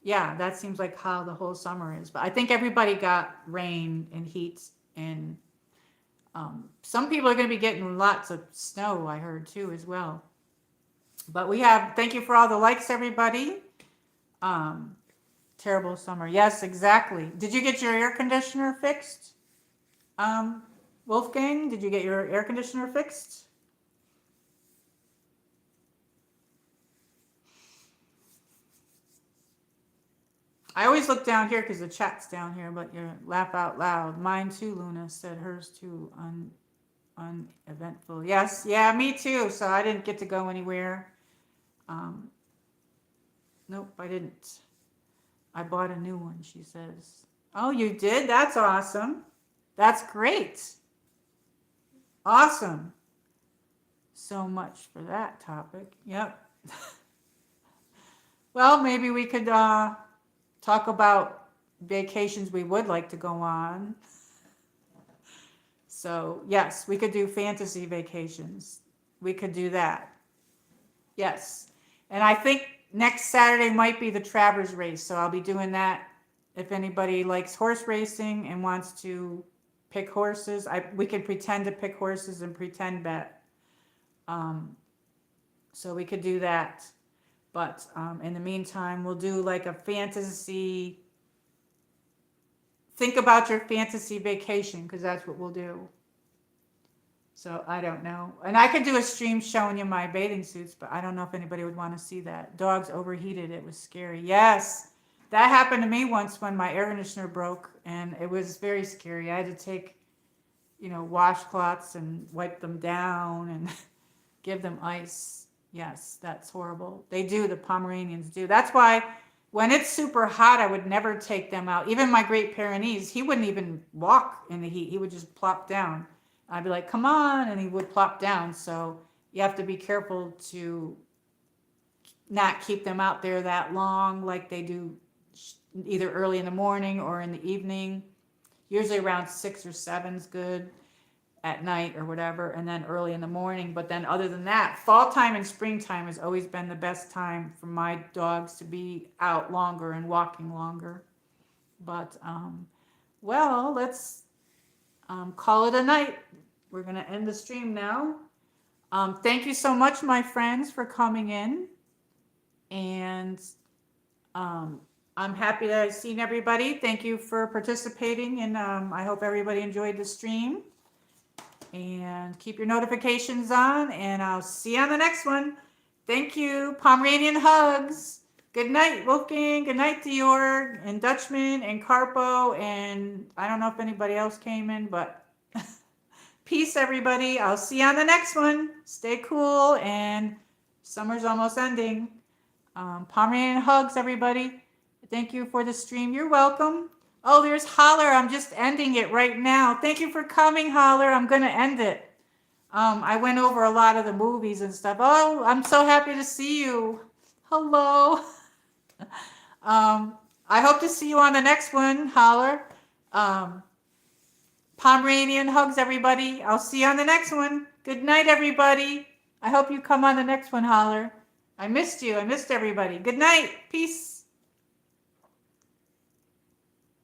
yeah, that seems like how the whole summer is. But I think everybody got rain and heat. And some people are going to be getting lots of snow, I heard too, as well. But we have, thank you for all the likes, everybody. Terrible summer. Yes, exactly. Did you get your air conditioner fixed? Wolfgang, did you get your air conditioner fixed? I always look down here because the chat's down here, but you laugh out loud. Mine too, Luna said hers too, uneventful. Yes, yeah, me too. So I didn't get to go anywhere. Nope, I didn't. I bought a new one, she says. Oh, you did? That's awesome. That's great. Awesome. So much for that topic. Yep. Well, maybe we could talk about vacations we would like to go on. So, yes, we could do fantasy vacations. We could do that. Yes. And I think next Saturday might be the Travers race. So I'll be doing that. If anybody likes horse racing and wants to pick horses, we could pretend to pick horses and pretend bet. So we could do that. But in the meantime, we'll do like a fantasy. Think about your fantasy vacation, because that's what we'll do. So I don't know. And I could do a stream showing you my bathing suits, but I don't know if anybody would want to see that. Dogs overheated. It was scary. Yes. That happened to me once when my air conditioner broke, and it was very scary. I had to take, washcloths and wipe them down and give them ice. Yes, that's horrible. They do, the Pomeranians do. That's why when it's super hot, I would never take them out. Even my Great Pyrenees, he wouldn't even walk in the heat. He would just plop down. I'd be like, come on, and he would plop down. So you have to be careful to, not keep them out there that long like they do either early in the morning or in the evening. Usually around 6 or 7 is good at night or whatever, and then early in the morning. But then other than that, fall time and springtime has always been the best time for my dogs to be out longer and walking longer. But well, let's call it a night. We're gonna end the stream now. Thank you so much, my friends, for coming in, and I'm happy that I've seen everybody. Thank you for participating, and I hope everybody enjoyed the stream. And keep your notifications on, and I'll see you on the next one. Thank you. Pomeranian hugs. Good night, Wolfgang. Good night, Dior, and Dutchman, and Carpo, and I don't know if anybody else came in, but peace, everybody. I'll see you on the next one. Stay cool, and summer's almost ending. Pomeranian hugs, everybody. Thank you for the stream. You're welcome. Oh, there's Holler. I'm just ending it right now. Thank you for coming, Holler. I'm going to end it. I went over a lot of the movies and stuff. Oh, I'm so happy to see you. Hello. I hope to see you on the next one, Holler. Pomeranian hugs, everybody. I'll see you on the next one. Good night, everybody. I hope you come on the next one, Holler. I missed you. I missed everybody. Good night. Peace.